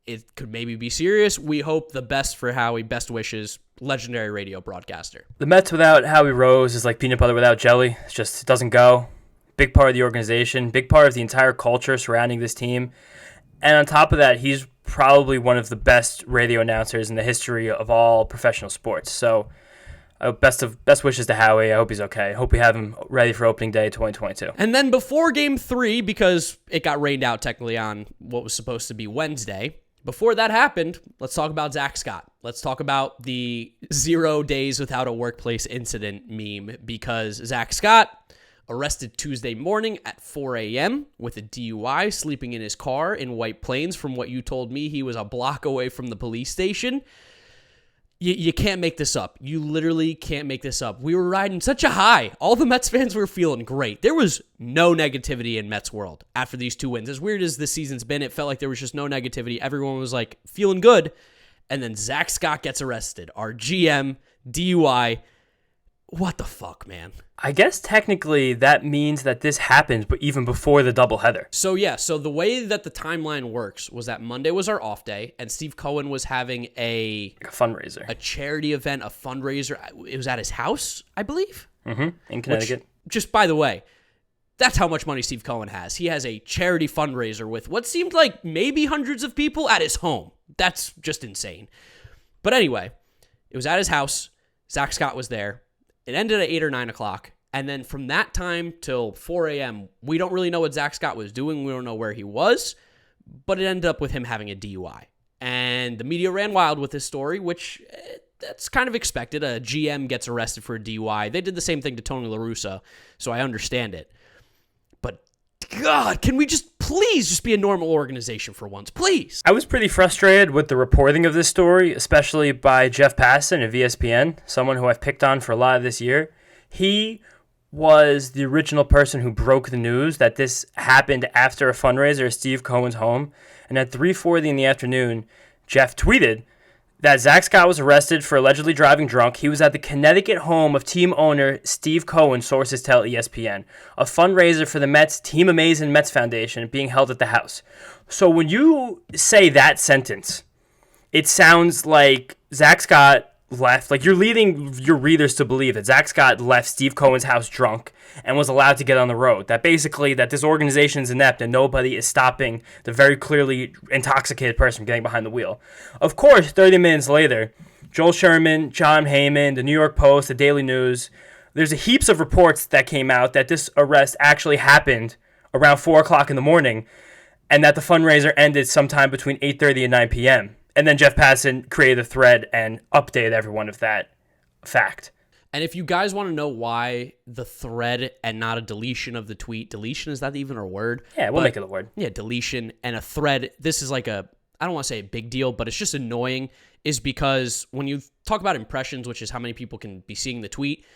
it could maybe be serious. We hope the best for Howie. Best wishes. Legendary radio broadcaster. The Mets without Howie Rose is like peanut butter without jelly. It doesn't go. big part of the organization, big part of the entire culture surrounding this team. And on top of that, he's probably one of the best radio announcers in the history of all professional sports. So best wishes to Howie. I hope he's okay. I hope we have him ready for opening day 2022. And then before Game 3, because it got rained out technically on what was supposed to be Wednesday, before that happened, let's talk about Zack Scott. Let's talk about the 0 days without a workplace incident meme, because Zack Scott arrested Tuesday morning at 4 a.m. with a DUI, sleeping in his car in White Plains. From what you told me, he was a block away from the police station. You can't make this up. You literally can't make this up. We were riding such a high. All the Mets fans were feeling great. There was no negativity in Mets world after these 2 wins. As weird as this season's been, it felt like there was just no negativity. Everyone was like feeling good. And then Zack Scott gets arrested. Our GM, DUI. What the fuck, man? I guess technically that means that this happened, but even before the doubleheader. So the way that the timeline works was that Monday was our off day, and Steve Cohen was having a fundraiser, a charity event, a fundraiser. It was at his house, I believe. In Connecticut. Which, just by the way, that's how much money Steve Cohen has. He has a charity fundraiser with what seemed like maybe hundreds of people at his home. That's just insane. But anyway, it was at his house. Zack Scott was there. It ended at 8 or 9 o'clock, and then from that time till 4 a.m., we don't really know what Zack Scott was doing. We don't know where he was, but it ended up with him having a DUI. And the media ran wild with this story, which that's kind of expected. A GM gets arrested for a DUI. They did the same thing to Tony La Russa, so I understand it. But, God, can we please just be a normal organization for once, please? I was pretty frustrated with the reporting of this story, especially by Jeff Passan of ESPN, someone who I've picked on for a lot of this year. He was the original person who broke the news that this happened after a fundraiser at Steve Cohen's home. And at 3:40 in the afternoon, Jeff tweeted that Zack Scott was arrested for allegedly driving drunk. He was at the Connecticut home of team owner Steve Cohen, sources tell ESPN, a fundraiser for the Mets Team Amazing Mets Foundation being held at the house. So when you say that sentence, it sounds like Zack Scott left, like you're leading your readers to believe that Zack Scott left Steve Cohen's house drunk and was allowed to get on the road. That basically that this organization is inept and nobody is stopping the very clearly intoxicated person from getting behind the wheel. Of course, 30 minutes later, Joel Sherman, John Heyman, the New York Post, the Daily News, there's heaps of reports that came out that this arrest actually happened around 4 o'clock in the morning and that the fundraiser ended sometime between 8:30 and 9 p.m. And then Jeff Passan created a thread and updated everyone of that fact. And if you guys want to know why the thread and not a deletion of the tweet, deletion, is that even a word? Yeah, we'll make it a word. Yeah, deletion and a thread. This is like I don't want to say a big deal, but it's just annoying, is because when you talk about impressions, which is how many people can be seeing the tweet,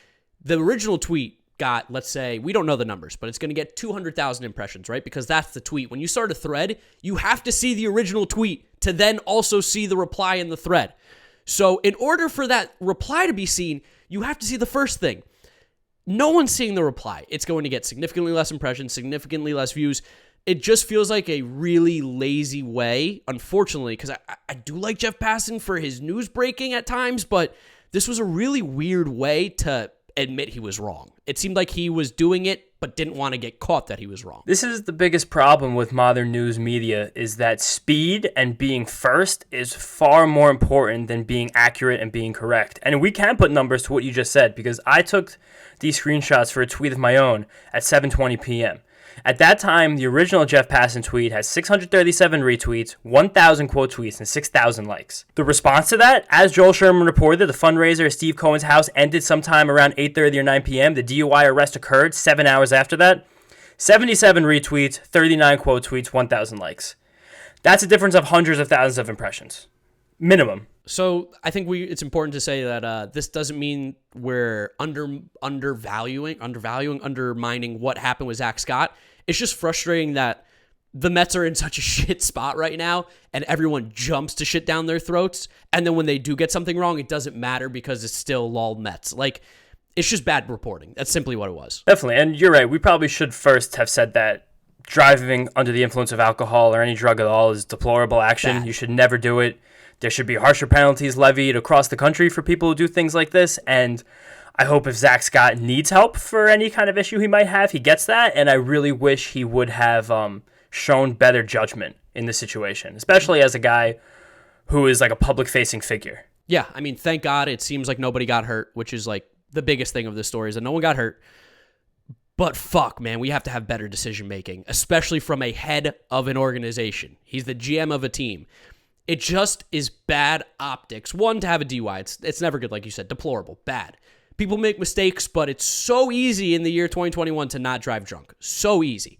the original tweet got, let's say, we don't know the numbers, but it's going to get 200,000 impressions, right? Because that's the tweet. When you start a thread, you have to see the original tweet to then also see the reply in the thread. So in order for that reply to be seen, you have to see the first thing. No one's seeing the reply. It's going to get significantly less impressions, significantly less views. It just feels like a really lazy way, unfortunately, because I do like Jeff Passan for his news breaking at times, but this was a really weird way to admit he was wrong. It seemed like he was doing it, but didn't want to get caught that he was wrong. This is the biggest problem with modern news media, is that speed and being first is far more important than being accurate and being correct. And we can put numbers to what you just said, because I took these screenshots for a tweet of my own at 7:20 p.m. At that time, the original Jeff Passan tweet has 637 retweets, 1,000 quote tweets, and 6,000 likes. The response to that, as Joel Sherman reported, the fundraiser at Steve Cohen's house ended sometime around 8:30 or 9 p.m. The DUI arrest occurred 7 hours after that. 77 retweets, 39 quote tweets, 1,000 likes. That's a difference of hundreds of thousands of impressions. Minimum. So I think it's important to say that this doesn't mean we're undermining what happened with Zack Scott. It's just frustrating that the Mets are in such a shit spot right now, and everyone jumps to shit down their throats. And then when they do get something wrong, it doesn't matter because it's still lol Mets. Like, it's just bad reporting. That's simply what it was. Definitely. And you're right. We probably should first have said that driving under the influence of alcohol or any drug at all is deplorable action. Bad. You should never do it. There should be harsher penalties levied across the country for people who do things like this. And I hope if Zack Scott needs help for any kind of issue he might have, he gets that. And I really wish he would have shown better judgment in this situation, especially as a guy who is like a public-facing figure. Yeah, I mean, thank God it seems like nobody got hurt, which is like the biggest thing of this story is that no one got hurt. But fuck, man, we have to have better decision-making, especially from a head of an organization. He's the GM of a team. It just is bad optics. One, to have a DUI. It's never good, like you said. Deplorable. Bad. People make mistakes, but it's so easy in the year 2021 to not drive drunk. So easy.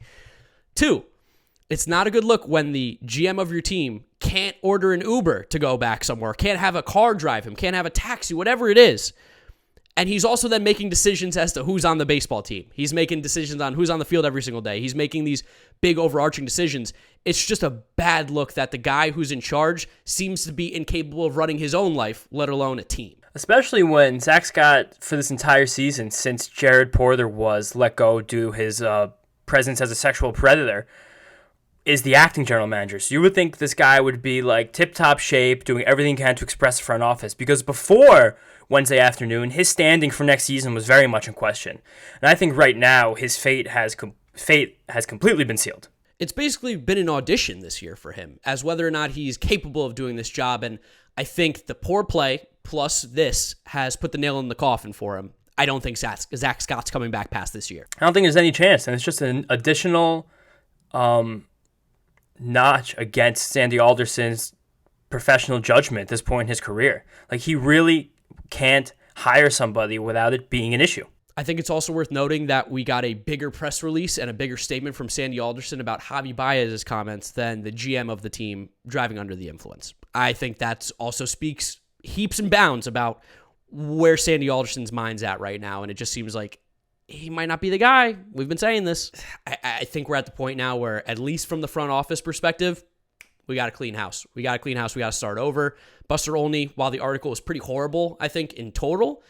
Two, it's not a good look when the GM of your team can't order an Uber to go back somewhere, can't have a car drive him, can't have a taxi, whatever it is. And he's also then making decisions as to who's on the baseball team. He's making decisions on who's on the field every single day. He's making these big overarching decisions. It's just a bad look that the guy who's in charge seems to be incapable of running his own life, let alone a team. Especially when Zack Scott, for this entire season, since Jared Porter was let go due to his presence as a sexual predator, is the acting general manager. So you would think this guy would be like tip-top shape, doing everything he can to express the front office. Because before Wednesday afternoon, his standing for next season was very much in question. And I think right now his fate has completely been sealed. It's basically been an audition this year for him as whether or not he's capable of doing this job. And I think the poor play plus this has put the nail in the coffin for him. I don't think Zack Scott's coming back past this year. I don't think there's any chance. And it's just an additional notch against Sandy Alderson's professional judgment at this point in his career. Like, he really can't hire somebody without it being an issue. I think it's also worth noting that we got a bigger press release and a bigger statement from Sandy Alderson about Javi Baez's comments than the GM of the team driving under the influence. I think that also speaks heaps and bounds about where Sandy Alderson's mind's at right now, and it just seems like he might not be the guy. We've been saying this. I think we're at the point now where, at least from the front office perspective, we got to clean house. We got to start over. Buster Olney, while the article was pretty horrible, I think, in total,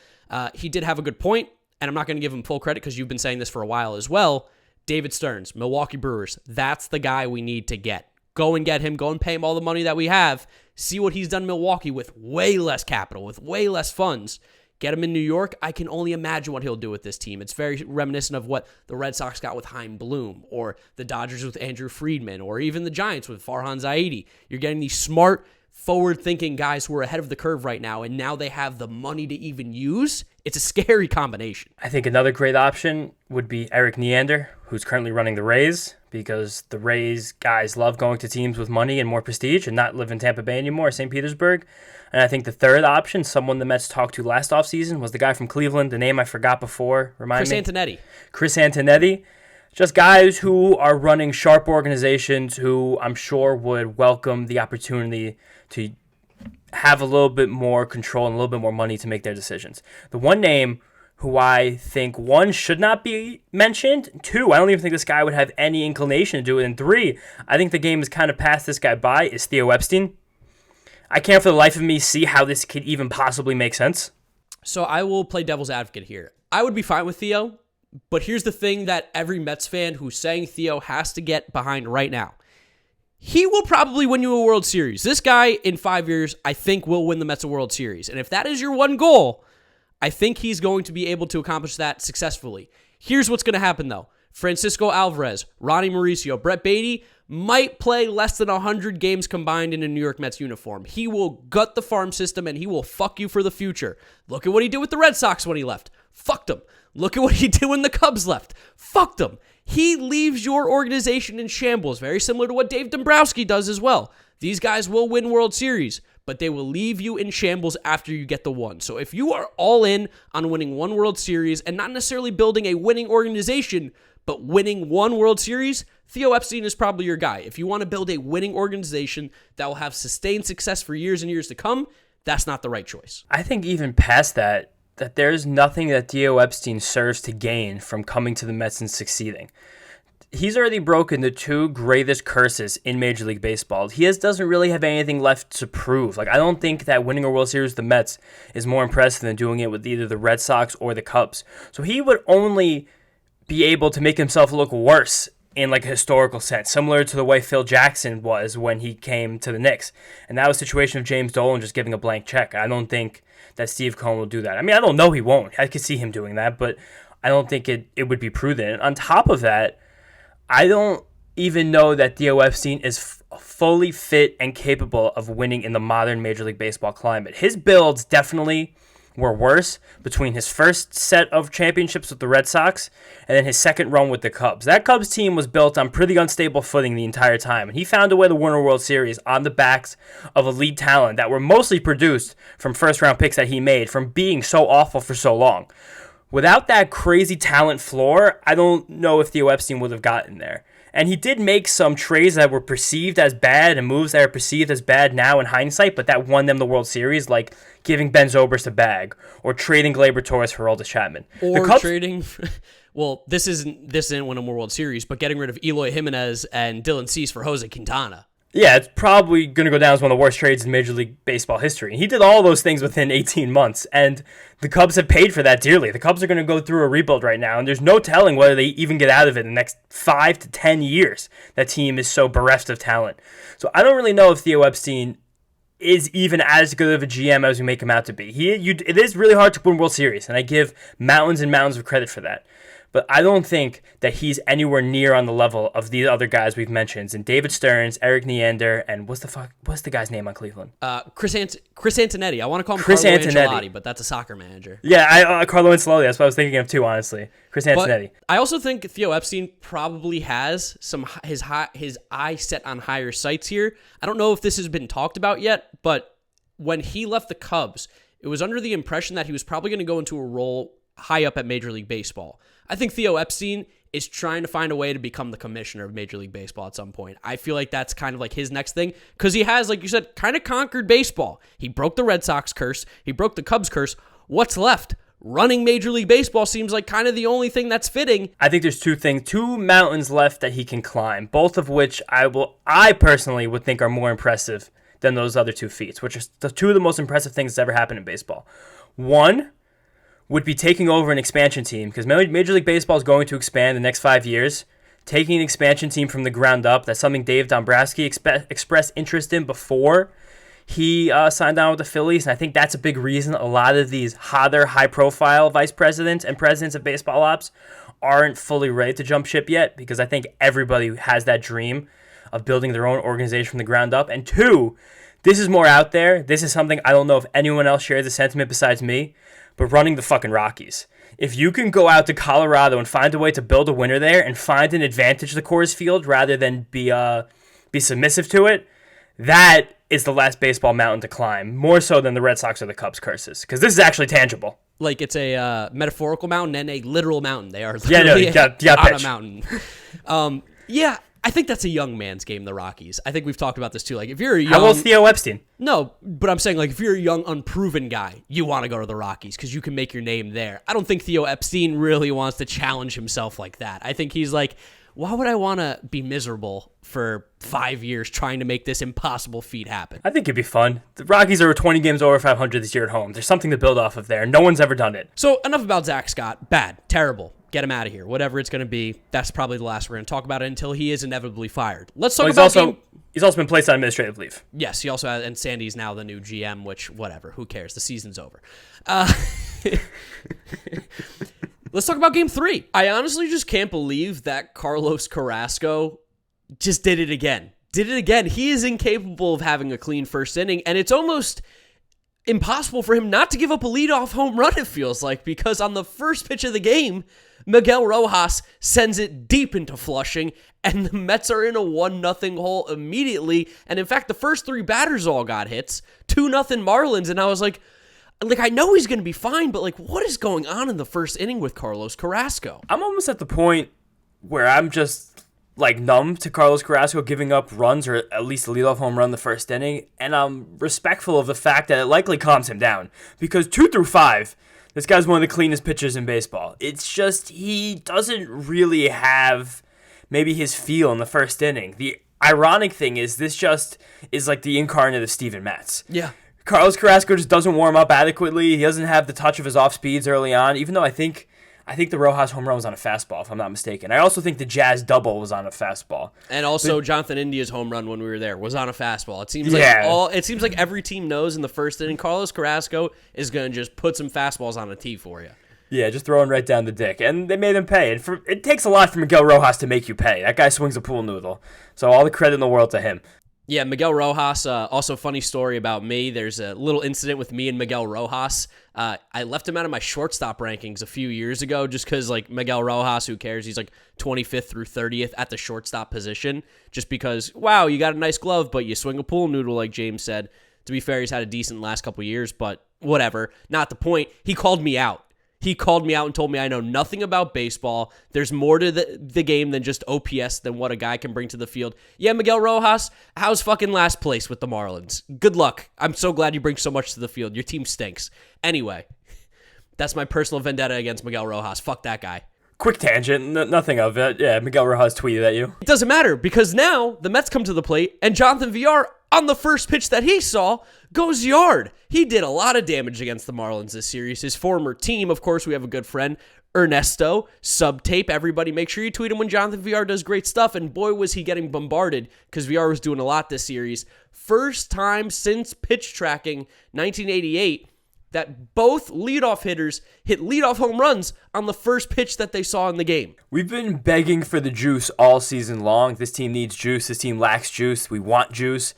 he did have a good point, and I'm not going to give him full credit because you've been saying this for a while as well. David Stearns, Milwaukee Brewers, that's the guy we need to get. Go and get him. Go and pay him all the money that we have. See what he's done in Milwaukee with way less capital, with way less funds. Get him in New York. I can only imagine what he'll do with this team. It's very reminiscent of what the Red Sox got with Chaim Bloom, or the Dodgers with Andrew Friedman, or even the Giants with Farhan Zaidi. You're getting these smart, forward-thinking guys who are ahead of the curve right now, and now they have the money to even use. It's a scary combination. I think another great option would be Eric Neander, who's currently running the Rays, because the Rays guys love going to teams with money and more prestige and not live in Tampa Bay anymore, St. Petersburg. And I think the third option, someone the Mets talked to last offseason, was the guy from Cleveland, the name I forgot before. Chris Antonetti. Chris Antonetti. Just guys who are running sharp organizations who I'm sure would welcome the opportunity to have a little bit more control and a little bit more money to make their decisions. The one name who I think, one, should not be mentioned. Two, I don't even think this guy would have any inclination to do it. And three, I think the game has kind of passed this guy by, is Theo Epstein. I can't for the life of me see how this could even possibly make sense. So I will play devil's advocate here. I would be fine with Theo, but here's the thing that every Mets fan who's saying Theo has to get behind right now. He will probably win you a World Series. This guy, in 5 years, I think will win the Mets a World Series. And if that is your one goal, I think he's going to be able to accomplish that successfully. Here's what's going to happen, though. Francisco Alvarez, Ronnie Mauricio, Brett Beatty might play less than 100 games combined in a New York Mets uniform. He will gut the farm system, and he will fuck you for the future. Look at what he did with the Red Sox when he left. Fucked him. Look at what he did when the Cubs left. Fucked him. He leaves your organization in shambles, very similar to what Dave Dombrowski does as well. These guys will win World Series, but they will leave you in shambles after you get the one. So if you are all in on winning one World Series and not necessarily building a winning organization, but winning one World Series, Theo Epstein is probably your guy. If you want to build a winning organization that will have sustained success for years and years to come, that's not the right choice. I think even past that there's nothing that Theo Epstein serves to gain from coming to the Mets and succeeding. He's already broken the two greatest curses in Major League Baseball. He doesn't really have anything left to prove. Like, I don't think that winning a World Series with the Mets is more impressive than doing it with either the Red Sox or the Cubs. So he would only be able to make himself look worse in like a historical sense, similar to the way Phil Jackson was when he came to the Knicks. And that was a situation of James Dolan just giving a blank check. I don't think that Steve Cohen will do that. I mean, I don't know he won't. I could see him doing that, but I don't think it would be prudent. And on top of that, I don't even know that Theo Epstein is fully fit and capable of winning in the modern Major League Baseball climate. His builds definitely were worse between his first set of championships with the Red Sox and then his second run with the Cubs. That Cubs team was built on pretty unstable footing the entire time, and he found a way to win a World Series on the backs of elite talent that were mostly produced from first-round picks that he made from being so awful for so long. Without that crazy talent floor, I don't know if Theo Epstein would have gotten there. And he did make some trades that were perceived as bad and moves that are perceived as bad now in hindsight, but that won them the World Series, like giving Ben Zobrist a bag or trading Gleyber Torres for Aroldis Chapman. Or trading... Well, this isn't winning a World Series, but getting rid of Eloy Jimenez and Dylan Cease for Jose Quintana. Yeah, it's probably going to go down as one of the worst trades in Major League Baseball history. He did all those things within 18 months, and the Cubs have paid for that dearly. The Cubs are going to go through a rebuild right now, and there's no telling whether they even get out of it in the next 5 to 10 years. That team is so bereft of talent. So I don't really know if Theo Epstein is even as good of a GM as we make him out to be. It is really hard to win World Series, and I give mountains and mountains of credit for that. But I don't think that he's anywhere near on the level of these other guys we've mentioned, and David Stearns, Eric Neander, and what's the guy's name on Cleveland? Chris Antonetti. I want to call him Chris Carlo Antonetti. Ancelotti, but that's a soccer manager. Yeah, Carlo Ancelotti. That's what I was thinking of too, honestly. Chris Antonetti. But I also think Theo Epstein probably has his eye set on higher sights here. I don't know if this has been talked about yet, but when he left the Cubs, it was under the impression that he was probably going to go into a role high up at Major League Baseball. I think Theo Epstein is trying to find a way to become the commissioner of Major League Baseball at some point. I feel like that's kind of like his next thing because he has, like you said, kind of conquered baseball. He broke the Red Sox curse. He broke the Cubs curse. What's left? Running Major League Baseball seems like kind of the only thing that's fitting. I think there's two mountains left that he can climb, both of which I personally would think are more impressive than those other 2 feats, which are the 2 of the most impressive things that's ever happened in baseball. One would be taking over an expansion team, because Major League Baseball is going to expand the next 5 years. Taking an expansion team from the ground up, that's something Dave Dombrowski expressed interest in before he signed on with the Phillies, and I think that's a big reason a lot of these hotter, high-profile vice presidents and presidents of baseball ops aren't fully ready to jump ship yet, because I think everybody has that dream of building their own organization from the ground up. And 2, this is more out there. This is something I don't know if anyone else shares the sentiment besides me, but running the fucking Rockies. If you can go out to Colorado and find a way to build a winner there and find an advantage to Coors Field rather than be submissive to it, that is the last baseball mountain to climb, more so than the Red Sox or the Cubs curses, because this is actually tangible. Like it's a metaphorical mountain and a literal mountain. They are literally you got on pitch. a mountain. Yeah, I think that's a young man's game, the Rockies. I think we've talked about this too. Like if you're a young... How old's Theo Epstein? No, but I'm saying like if you're a young, unproven guy, you want to go to the Rockies because you can make your name there. I don't think Theo Epstein really wants to challenge himself like that. I think he's like, why would I want to be miserable for 5 years trying to make this impossible feat happen? I think it'd be fun. The Rockies are 20 games over 500 this year at home. There's something to build off of there. No one's ever done it. So enough about Zack Scott. Bad. Terrible. Get him out of here. Whatever it's going to be, that's probably the last we're going to talk about it until he is inevitably fired. Let's talk about He's also been placed on administrative leave. Yes, he also has, and Sandy's now the new GM, which, whatever, who cares? The season's over. Let's talk about Game 3. I honestly just can't believe that Carlos Carrasco just did it again. He is incapable of having a clean first inning, and it's almost impossible for him not to give up a leadoff home run, it feels like, because on the first pitch of the game, Miguel Rojas sends it deep into Flushing, and the Mets are in a 1-0 hole immediately. And in fact, the first 3 batters all got hits, 2-0 Marlins, and I was like, I know he's going to be fine, but like, what is going on in the first inning with Carlos Carrasco? I'm almost at the point where I'm just like numb to Carlos Carrasco giving up runs or at least a leadoff home run the first inning, and I'm respectful of the fact that it likely calms him down, because 2 through 5, this guy's one of the cleanest pitchers in baseball. It's just he doesn't really have maybe his feel in the first inning. The ironic thing is this just is like the incarnate of Steven Matz. Yeah. Carlos Carrasco just doesn't warm up adequately. He doesn't have the touch of his off speeds early on, even though I think I think the Rojas home run was on a fastball, if I'm not mistaken. I also think the Jazz double was on a fastball. And also Jonathan India's home run when we were there was on a fastball. It seems like every team knows in the first inning Carlos Carrasco is going to just put some fastballs on a tee for you. Yeah, just throwing right down the dick. And they made him pay. And it takes a lot for Miguel Rojas to make you pay. That guy swings a pool noodle. So all the credit in the world to him. Yeah, Miguel Rojas, also funny story about me. There's a little incident with me and Miguel Rojas. I left him out of my shortstop rankings a few years ago just because, like, Miguel Rojas, who cares? He's like 25th through 30th at the shortstop position just because, wow, you got a nice glove, but you swing a pool noodle, like James said. To be fair, he's had a decent last couple years, but whatever. Not the point. He called me out. He called me out and told me I know nothing about baseball. There's more to the game than just OPS than what a guy can bring to the field. Yeah, Miguel Rojas, how's fucking last place with the Marlins? Good luck. I'm so glad you bring so much to the field. Your team stinks. Anyway, that's my personal vendetta against Miguel Rojas. Fuck that guy. Quick tangent, nothing of it. Yeah, Miguel Rojas tweeted at you. It doesn't matter because now the Mets come to the plate and Jonathan Villar, on the first pitch that he saw, goes yard. He did a lot of damage against the Marlins this series. His former team, of course, we have a good friend, Ernesto, Subtape. Everybody make sure you tweet him when Jonathan Villar does great stuff. And boy, was he getting bombarded because Villar was doing a lot this series. First time since pitch tracking 1988 that both leadoff hitters hit leadoff home runs on the first pitch that they saw in the game. We've been begging for the juice all season long. This team needs juice. This team lacks juice. We want juice.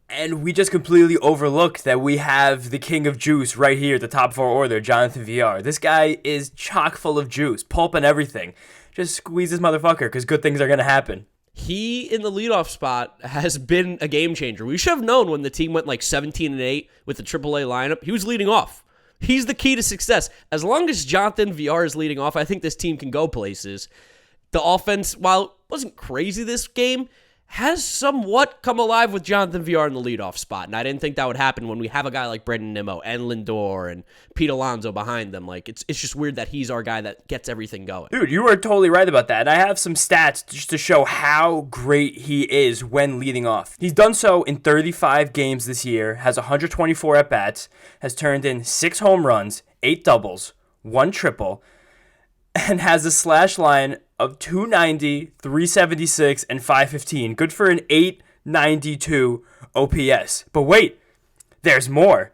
And we just completely overlooked that we have the king of juice right here at the top of our order, Jonathan Villar. This guy is chock full of juice, pulp and everything. Just squeeze this motherfucker because good things are going to happen. He, in the leadoff spot, has been a game changer. We should have known when the team went like 17-8 with the AAA lineup. He was leading off. He's the key to success. As long as Jonathan Villar is leading off, I think this team can go places. The offense, while it wasn't crazy this game, has somewhat come alive with Jonathan Villar in the leadoff spot. And I didn't think that would happen when we have a guy like Brandon Nimmo and Lindor and Pete Alonso behind them. Like, it's just weird that he's our guy that gets everything going. Dude, you are totally right about that. And I have some stats just to show how great he is when leading off. He's done so in 35 games this year, has 124 at-bats, has turned in 6 home runs, 8 doubles, 1 triple, and has a slash line of 290, 376, and 515. Good for an 892 OPS. But wait, there's more.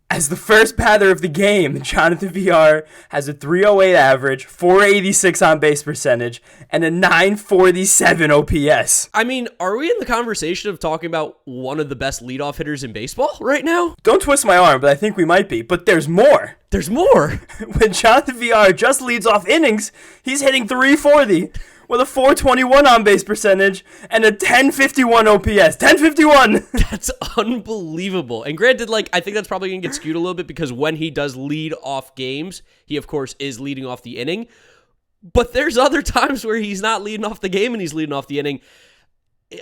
As the first batter of the game, Jonathan Villar has a 308 average, 486 on-base percentage, and a 947 OPS. I mean, are we in the conversation of talking about one of the best leadoff hitters in baseball right now? Don't twist my arm, but I think we might be. But there's more. There's more. When Jonathan Villar just leads off innings, he's hitting 340 with a 421 on-base percentage and a 1051 OPS. 1051! That's unbelievable. And granted, like, I think that's probably going to get skewed a little bit because when he does lead off games, he, of course, is leading off the inning. But there's other times where he's not leading off the game and he's leading off the inning.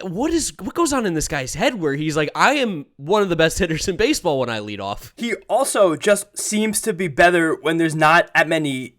What goes on in this guy's head where he's like, I am one of the best hitters in baseball when I lead off? He also just seems to be better when there's not any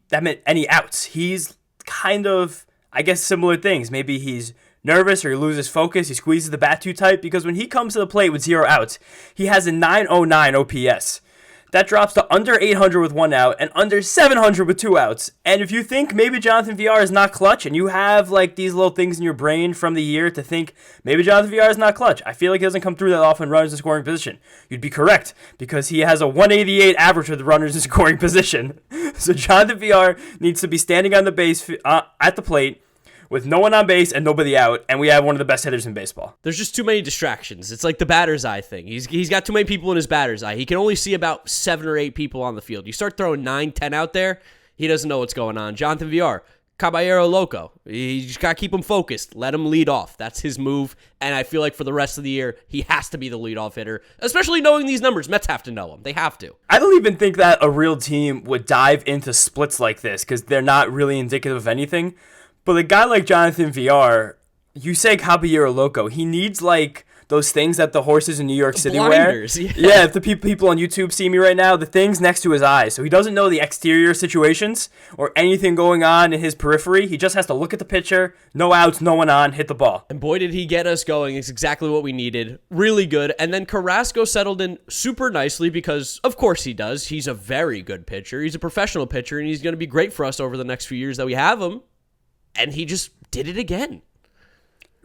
outs. He's kind of, I guess, similar things. Maybe he's nervous or he loses focus. He squeezes the bat too tight because when he comes to the plate with 0 outs, he has a 909 OPS. That drops to under 800 with 1 out and under 700 with 2 outs. And if you think maybe Jonathan Villar is not clutch and you have like these little things in your brain from the year to think maybe Jonathan Villar is not clutch, I feel like he doesn't come through that often runners in scoring position. You'd be correct because he has a 188 average with runners in scoring position. So Jonathan Villar needs to be standing on the base at the plate with no one on base and nobody out, and we have one of the best hitters in baseball. There's just too many distractions. It's like the batter's eye thing. He's got too many people in his batter's eye. He can only see about 7 or 8 people on the field. You start throwing 9, 10 out there, he doesn't know what's going on. Jonathan Villar, Caballero Loco. You just got to keep him focused. Let him lead off. That's his move, and I feel like for the rest of the year, he has to be the leadoff hitter, especially knowing these numbers. Mets have to know them. They have to. I don't even think that a real team would dive into splits like this because they're not really indicative of anything. But a guy like Jonathan Villar, you say Caballero Loco, he needs like those things that the horses in New York City blinders, wear. yeah. Yeah, if the people on YouTube see me right now, the thing's next to his eyes. So he doesn't know the exterior situations or anything going on in his periphery. He just has to look at the pitcher, no outs, no one on, hit the ball. And boy, did he get us going. It's exactly what we needed. Really good. And then Carrasco settled in super nicely because, of course he does. He's a very good pitcher. He's a professional pitcher, and he's going to be great for us over the next few years that we have him. And he just did it again.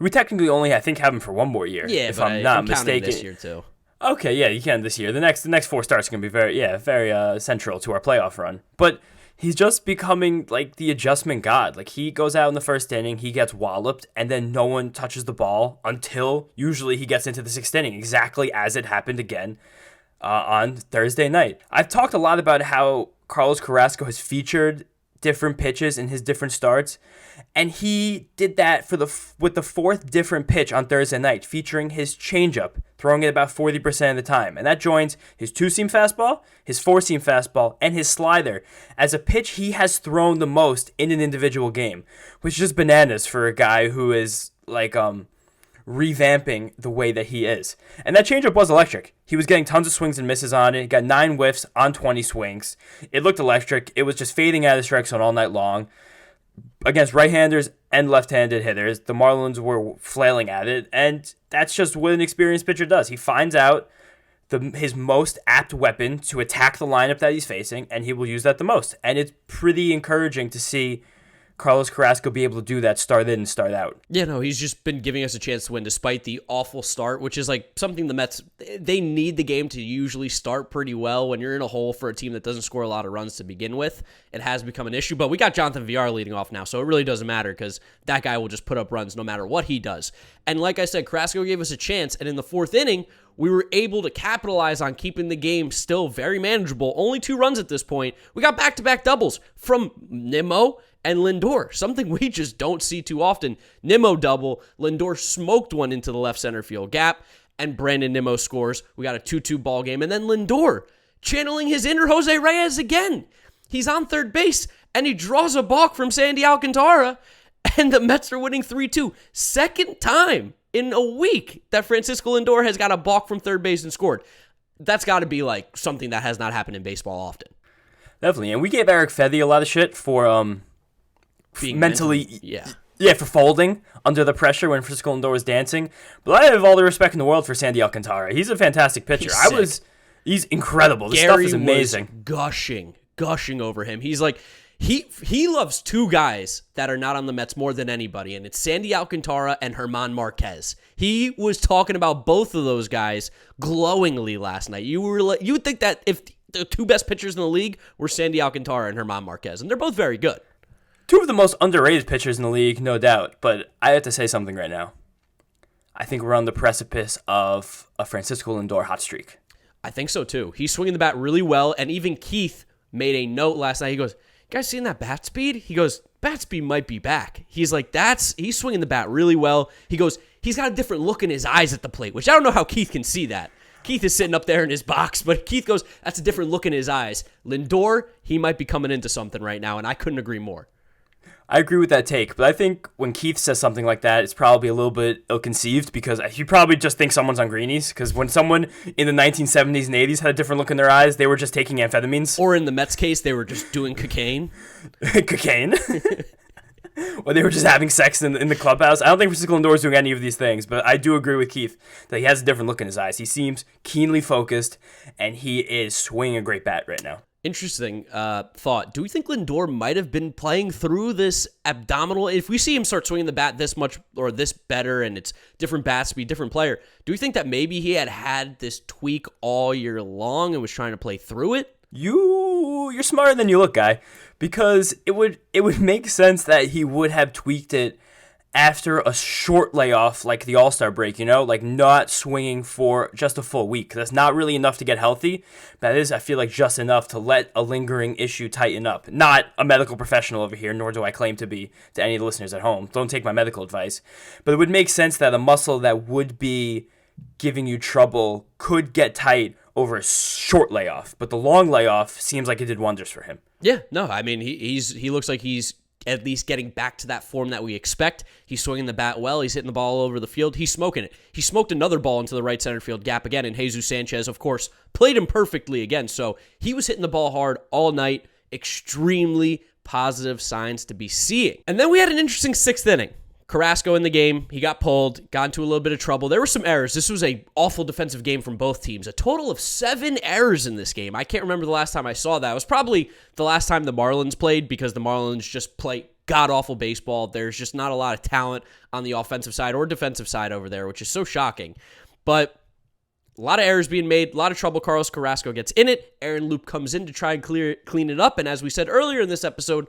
We technically only, I think, have him for one more year, Yeah, if but I'm not I'm counting mistaken. this year too. Okay, yeah, you can this year. The next 4 starts are going to be very central to our playoff run. But he's just becoming like the adjustment god. Like he goes out in the first inning, he gets walloped, and then no one touches the ball until usually he gets into the 6th inning, exactly as it happened again on Thursday night. I've talked a lot about how Carlos Carrasco has featured different pitches in his different starts, and he did that with the 4th different pitch on Thursday night, featuring his changeup, throwing it about 40% of the time, and that joins his 2-seam fastball, his 4-seam fastball, and his slider as a pitch he has thrown the most in an individual game, which is just bananas for a guy who is like revamping the way that he is. And that changeup was electric. He was getting tons of swings and misses on it. He got 9 whiffs on 20 swings. It looked electric. It was just fading out of the strike zone all night long. Against right-handers and left-handed hitters, the Marlins were flailing at it, and that's just what an experienced pitcher does. He finds out his most apt weapon to attack the lineup that he's facing, and he will use that the most. And it's pretty encouraging to see Carlos Carrasco be able to do that, start in and start out. Yeah, no, he's just been giving us a chance to win despite the awful start, which is like something the Mets, they need the game to usually start pretty well. When you're in a hole for a team that doesn't score a lot of runs to begin with, it has become an issue. But we got Jonathan Villar leading off now, so it really doesn't matter because that guy will just put up runs no matter what he does. And like I said, Carrasco gave us a chance, and in the 4th inning, we were able to capitalize on keeping the game still very manageable. Only 2 runs at this point. We got back-to-back doubles from Nimmo and Lindor, something we just don't see too often. Nimmo double, Lindor smoked one into the left center field gap, and Brandon Nimmo scores. We got a 2-2 ball game, and then Lindor channeling his inner Jose Reyes again. He's on third base, and he draws a balk from Sandy Alcantara, and the Mets are winning 3-2. Second time in a week that Francisco Lindor has got a balk from third base and scored. That's got to be like something that has not happened in baseball often. Definitely, and we gave Eric Fethy a lot of shit for Being mentally, yeah. for folding under the pressure when Francisco Lindor was dancing. But I have all the respect in the world for Sandy Alcantara. He's a fantastic pitcher. He's incredible. The stuff is amazing. Was gushing over him. He's like, he loves 2 guys that are not on the Mets more than anybody, and it's Sandy Alcantara and German Marquez. He was talking about both of those guys glowingly last night. You would think that if the 2 best pitchers in the league were Sandy Alcantara and German Marquez, and they're both very good. 2 of the most underrated pitchers in the league, no doubt. But I have to say something right now. I think we're on the precipice of a Francisco Lindor hot streak. I think so too. He's swinging the bat really well, and even Keith made a note last night. He goes, "You guys seen that bat speed?" He goes, "Bat speed might be back." He's like, he's swinging the bat really well. He goes, he's got a different look in his eyes at the plate, which I don't know how Keith can see that. Keith is sitting up there in his box, but Keith goes, that's a different look in his eyes. Lindor, he might be coming into something right now, and I couldn't agree more. I agree with that take, but I think when Keith says something like that, it's probably a little bit ill-conceived because he probably just thinks someone's on greenies, because when someone in the 1970s and 80s had a different look in their eyes, they were just taking amphetamines. Or in the Mets case, they were just doing cocaine. Cocaine? Or they were just having sex in the clubhouse. I don't think Francisco Lindor is doing any of these things, but I do agree with Keith that he has a different look in his eyes. He seems keenly focused, and he is swinging a great bat right now. Interesting thought. Do we think Lindor might have been playing through this abdominal? If we see him start swinging the bat this much or this better and it's different bat speed, different player, do we think that maybe he had this tweak all year long and was trying to play through it? You're smarter than you look, guy, because it would make sense that he would have tweaked it after a short layoff like the All-Star break, like not swinging for just a full week. That's not really enough to get healthy. That is, I feel like, just enough to let a lingering issue tighten up. Not a medical professional over here, nor do I claim to be to any of the listeners at home. Don't take my medical advice. But it would make sense that a muscle that would be giving you trouble could get tight over a short layoff. But the long layoff seems like it did wonders for him. Yeah, no, I mean, he looks like he's at least getting back to that form that we expect. He's swinging the bat well. He's hitting the ball all over the field. He's smoking it. He smoked another ball into the right center field gap again, and Jesus Sanchez, of course, played him perfectly again. So he was hitting the ball hard all night. Extremely positive signs to be seeing. And then we had an interesting sixth inning. Carrasco in the game, he got pulled, got into a little bit of trouble. There were some errors. This was an awful defensive game from both teams. A total of 7 errors in this game. I can't remember the last time I saw that. It was probably the last time the Marlins played because the Marlins just play god-awful baseball. There's just not a lot of talent on the offensive side or defensive side over there, which is so shocking. But a lot of errors being made, a lot of trouble. Carlos Carrasco gets in it. Aaron Loup comes in to try and clean it up. And as we said earlier in this episode,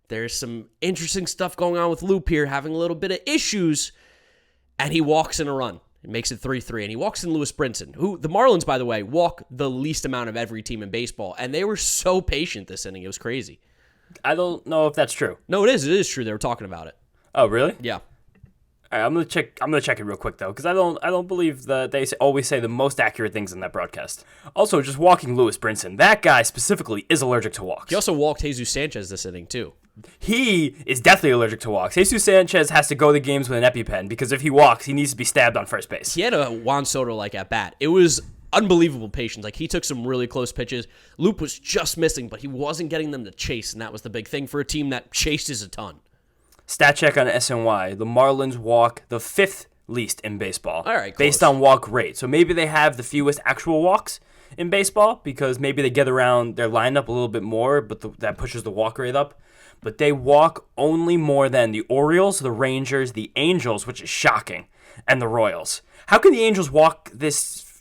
there's some interesting stuff going on with Loup here, having a little bit of issues, and he walks in a run. It makes it 3-3, and he walks in Lewis Brinson, who the Marlins, by the way, walk the least amount of every team in baseball, and they were so patient this inning. It was crazy. I don't know if that's true. No, it is. It is true. They were talking about it. Oh, really? Yeah. All right, I'm gonna check it real quick though, because I don't believe that they always say the most accurate things in that broadcast. Also, just walking Lewis Brinson, that guy specifically is allergic to walks. He also walked Jesus Sanchez this inning too. He is definitely allergic to walks. Jesus Sanchez has to go to games with an EpiPen because if he walks, he needs to be stabbed on first base. He had a Juan Soto-like at bat. It was unbelievable patience. Like, he took some really close pitches. Loup was just missing, but he wasn't getting them to chase, and that was the big thing for a team that chases a ton. Stat check on SNY. The Marlins walk the 5th least in baseball. All right, close. Based on walk rate. So maybe they have the fewest actual walks in baseball because maybe they get around their lineup a little bit more, but that pushes the walk rate up. But they walk only more than the Orioles, the Rangers, the Angels, which is shocking, and the Royals. How can the Angels walk this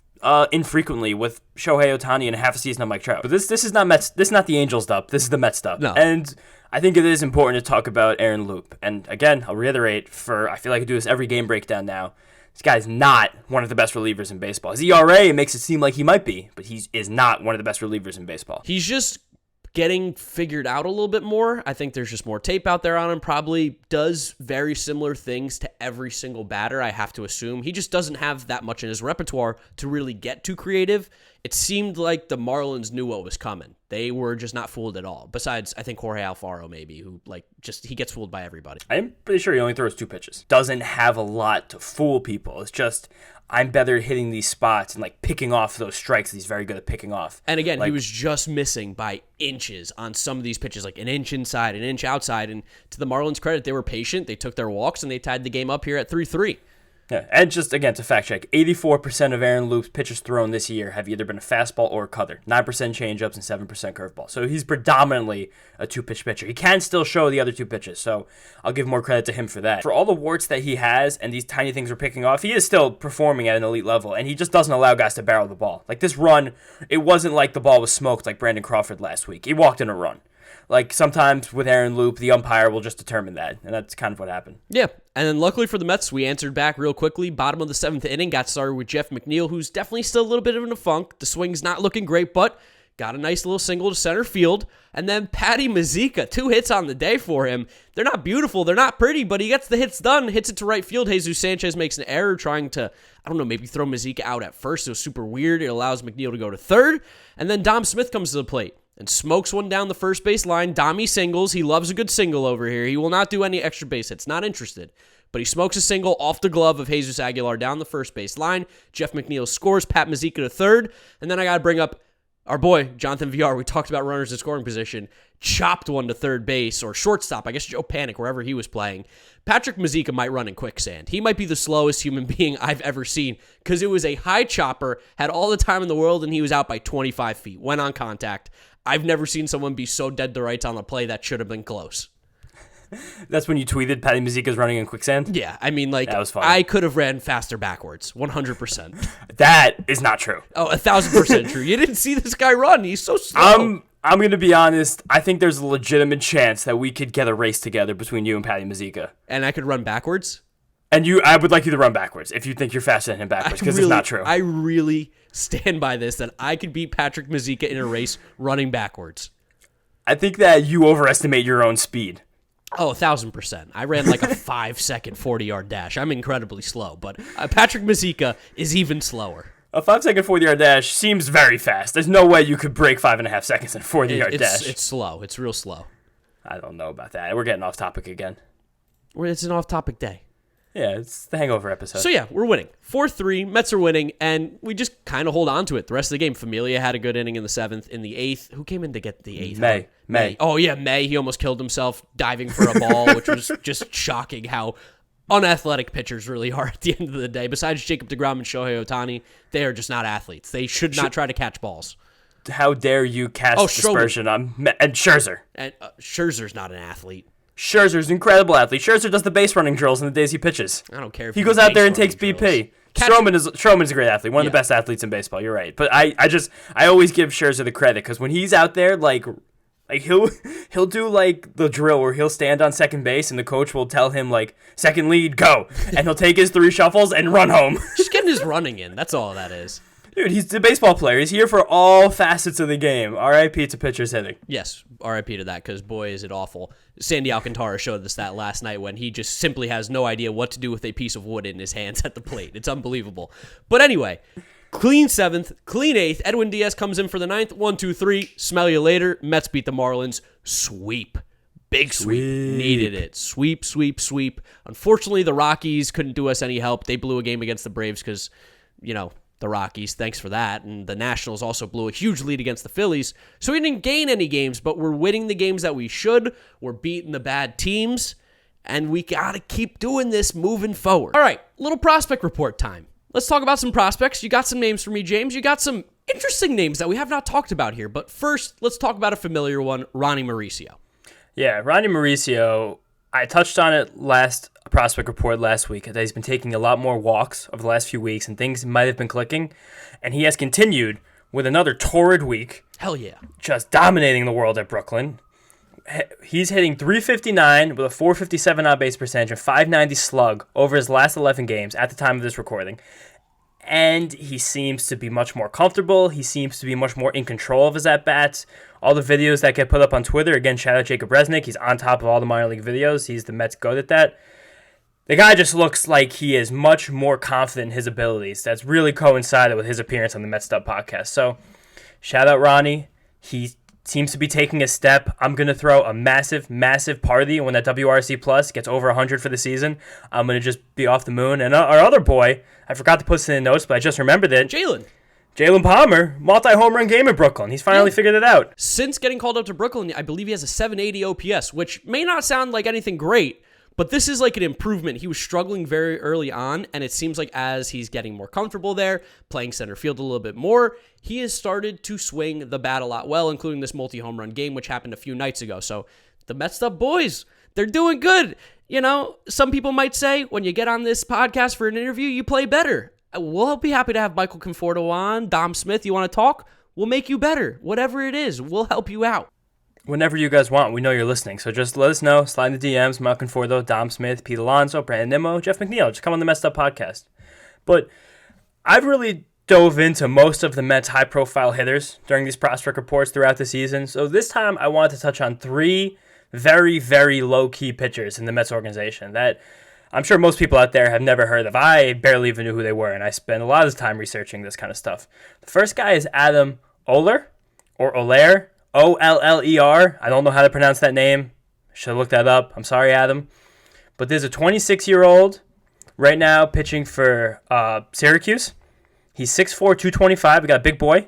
infrequently with Shohei Ohtani and half a season of Mike Trout? But this is not Mets. This is not the Angels stuff. This is the Mets stuff. No. And I think it is important to talk about Aaron Loup. And again, I'll reiterate, I feel like I do this every game breakdown now. This guy's not one of the best relievers in baseball. His ERA makes it seem like he might be, but he is not one of the best relievers in baseball. He's just getting figured out a little bit more. I think there's just more tape out there on him. Probably does very similar things to every single batter, I have to assume. He just doesn't have that much in his repertoire to really get too creative. It seemed like the Marlins knew what was coming. They were just not fooled at all. Besides, I think Jorge Alfaro maybe, who he gets fooled by everybody. I'm pretty sure he only throws 2 pitches. Doesn't have a lot to fool people. It's just, I'm better at hitting these spots and picking off those strikes that he's very good at picking off. And again, he was just missing by inches on some of these pitches, like an inch inside, an inch outside. And to the Marlins' credit, they were patient. They took their walks, and they tied the game up here at 3-3. Yeah, and just, again, to fact check, 84% of Aaron Loup's pitches thrown this year have either been a fastball or a cutter, 9% changeups and 7% curveball. So he's predominantly a 2-pitch pitcher. He can still show the other 2 pitches, so I'll give more credit to him for that. For all the warts that he has and these tiny things we're picking off, he is still performing at an elite level, and he just doesn't allow guys to barrel the ball. Like this run, it wasn't like the ball was smoked like Brandon Crawford last week. He walked in a run. Sometimes with Aaron Loup, the umpire will just determine that, and that's kind of what happened. Yeah, and then luckily for the Mets, we answered back real quickly. Bottom of the 7th inning, got started with Jeff McNeil, who's definitely still a little bit in a funk. The swing's not looking great, but got a nice little single to center field. And then Patty Mazeika, 2 hits on the day for him. They're not beautiful, they're not pretty, but he gets the hits done, hits it to right field. Jesus Sanchez makes an error trying to, maybe throw Mazeika out at first. It was super weird. It allows McNeil to go to third. And then Dom Smith comes to the plate and smokes one down the first base line. Dommy singles. He loves a good single over here. He will not do any extra base hits. Not interested. But he smokes a single off the glove of Jesus Aguilar down the first base line. Jeff McNeil scores. Pat Mazeika to third. And then I got to bring up our boy, Jonathan Villar. We talked about runners in scoring position. Chopped one to third base or shortstop. I guess Joe Panic, wherever he was playing. Patrick Mazeika might run in quicksand. He might be the slowest human being I've ever seen because it was a high chopper, had all the time in the world, and he was out by 25 feet. Went on contact. I've never seen someone be so dead to rights on a play that should have been close. That's when you tweeted Patty Mazeika's running in quicksand? Yeah, that was funny. I could have ran faster backwards, 100%. That is not true. Oh, 1,000% true. You didn't see this guy run. He's so slow. I'm going to be honest. I think there's a legitimate chance that we could get a race together between you and Patty Mazeika. And I could run backwards? And I would like you to run backwards if you think you're faster than him backwards, because it's not true. I really stand by this, that I could beat Patrick Mazeika in a race running backwards. I think that you overestimate your own speed. Oh, 1,000%. I ran like a 5-second 40-yard dash. I'm incredibly slow, but Patrick Mazeika is even slower. A 5-second 40-yard dash seems very fast. There's no way you could break 5.5 seconds in a 40-yard dash. It's slow. It's real slow. I don't know about that. We're getting off topic again. It's an off-topic day. Yeah, it's the hangover episode. So, yeah, we're winning. 4-3, Mets are winning, and we just kind of hold on to it. The rest of the game, Familia had a good inning in the 7th. In the 8th, who came in to get the 8th? May. Oh, yeah, May. He almost killed himself diving for a ball, which was just shocking how unathletic pitchers really are at the end of the day. Besides Jacob deGrom and Shohei Ohtani, they are just not athletes. They should not try to catch balls. How dare you cast dispersion on and Scherzer? And Scherzer's not an athlete. Scherzer's an incredible athlete. Scherzer does the base running drills in the days he pitches. I don't care if he goes out there and takes drills. BP. Stroman is a great athlete, one of the best athletes in baseball. You're right, but I always give Scherzer the credit because when he's out there, like he'll do like the drill where he'll stand on second base and the coach will tell him like second lead go, and he'll take his 3 shuffles and run home. Just getting his running in. That's all that is. Dude, he's a baseball player. He's here for all facets of the game. R.I.P. to pitcher's hitting. Yes, R.I.P. to that, because boy, is it awful. Sandy Alcantara showed us that last night when he just simply has no idea what to do with a piece of wood in his hands at the plate. It's unbelievable. But anyway, clean 7th, clean 8th. Edwin Diaz comes in for the 9th. 1, 2, 3. Smell you later. Mets beat the Marlins. Sweep. Big sweep. Needed it. Sweep, sweep, sweep. Unfortunately, the Rockies couldn't do us any help. They blew a game against the Braves because, the Rockies, thanks for that. And the Nationals also blew a huge lead against the Phillies. So we didn't gain any games, but we're winning the games that we should. We're beating the bad teams. And we got to keep doing this moving forward. All right, little prospect report time. Let's talk about some prospects. You got some names for me, James. You got some interesting names that we have not talked about here. But first, let's talk about a familiar one, Ronnie Mauricio. Yeah, Ronnie Mauricio, I touched on it last prospect report last week, that he's been taking a lot more walks over the last few weeks and things might have been clicking, and he has continued with another torrid week. Hell yeah. Just dominating the world at Brooklyn. He's hitting .359 with a .457 on-base percentage and .590 slug over his last 11 games at the time of this recording. And he seems to be much more comfortable. He seems to be much more in control of his at-bats. All the videos that get put up on Twitter, again, shout out Jacob Resnick. He's on top of all the minor league videos. He's the Mets GOAT at that. The guy just looks like he is much more confident in his abilities. That's really coincided with his appearance on the Mets'd podcast. So, shout out Ronnie. He seems to be taking a step. I'm going to throw a massive, massive party when that WRC Plus gets over 100 for the season. I'm going to just be off the moon. And our other boy, I forgot to put this in the notes, but I just remembered it. Jalen Palmer, multi-home run game in Brooklyn. He's finally figured it out. Since getting called up to Brooklyn, I believe he has a 780 OPS, which may not sound like anything great, but this is like an improvement. He was struggling very early on, and it seems like as he's getting more comfortable there, playing center field a little bit more, he has started to swing the bat a lot well, including this multi-home run game, which happened a few nights ago. So the Mets'd boys, they're doing good. Some people might say when you get on this podcast for an interview, you play better. We'll be happy to have Michael Conforto on. Dom Smith, you want to talk? We'll make you better. Whatever it is, we'll help you out. Whenever you guys want, we know you're listening. So just let us know. Slide in the DMs, Marc Conforto, Dom Smith, Pete Alonso, Brandon Nimmo, Jeff McNeil. Just come on the Mets'd podcast. But I've really dove into most of the Mets' high-profile hitters during these prospect reports throughout the season. So this time I wanted to touch on 3 very, very low-key pitchers in the Mets organization that I'm sure most people out there have never heard of. I barely even knew who they were, and I spent a lot of time researching this kind of stuff. The first guy is Adam Oller, or Oller, O-L-L-E-R. I don't know how to pronounce that name. Should have looked that up. I'm sorry, Adam. But there's a 26-year-old right now pitching for Syracuse. He's 6'4", 225. We got a big boy.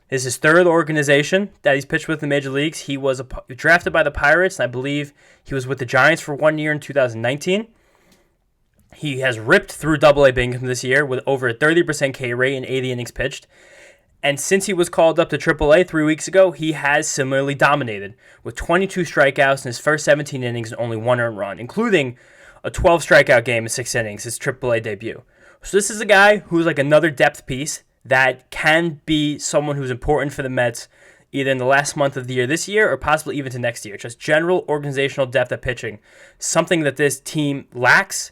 This is his 3rd organization that he's pitched with in the major leagues. He was drafted by the Pirates, and I believe he was with the Giants for 1 year in 2019. He has ripped through Double-A Bingham this year with over a 30% K rate and 80 innings pitched. And since he was called up to Triple-A 3 weeks ago, he has similarly dominated with 22 strikeouts in his first 17 innings and only 1 earned run, including a 12 strikeout game in 6 innings, his Triple-A debut. So this is a guy who's like another depth piece that can be someone who's important for the Mets either in the last month of the year this year or possibly even to next year. Just general organizational depth at pitching, something that this team lacks,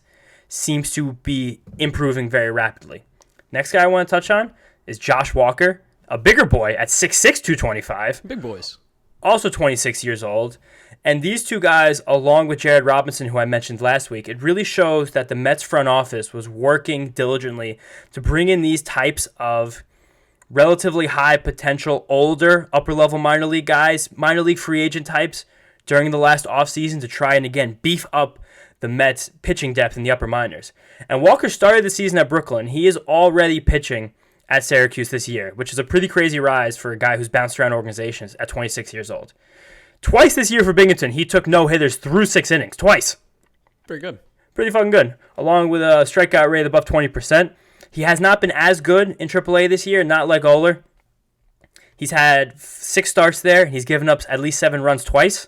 seems to be improving very rapidly. Next guy I want to touch on is Josh Walker, a bigger boy at 6'6", 225. Big boys. Also 26 years old. And these two guys, along with Jared Robinson, who I mentioned last week, it really shows that the Mets front office was working diligently to bring in these types of relatively high potential, older, upper-level minor league guys, minor league free agent types, during the last offseason to try and, again, beef up the Mets' pitching depth in the upper minors. And Walker started the season at Brooklyn. He is already pitching at Syracuse this year, which is a pretty crazy rise for a guy who's bounced around organizations at 26 years old. Twice this year for Binghamton, he took no-hitters through 6 innings. Twice. Pretty good. Pretty fucking good. Along with a strikeout rate above 20%. He has not been as good in AAA this year, not like Oler. He's had 6 starts there. He's given up at least 7 runs twice.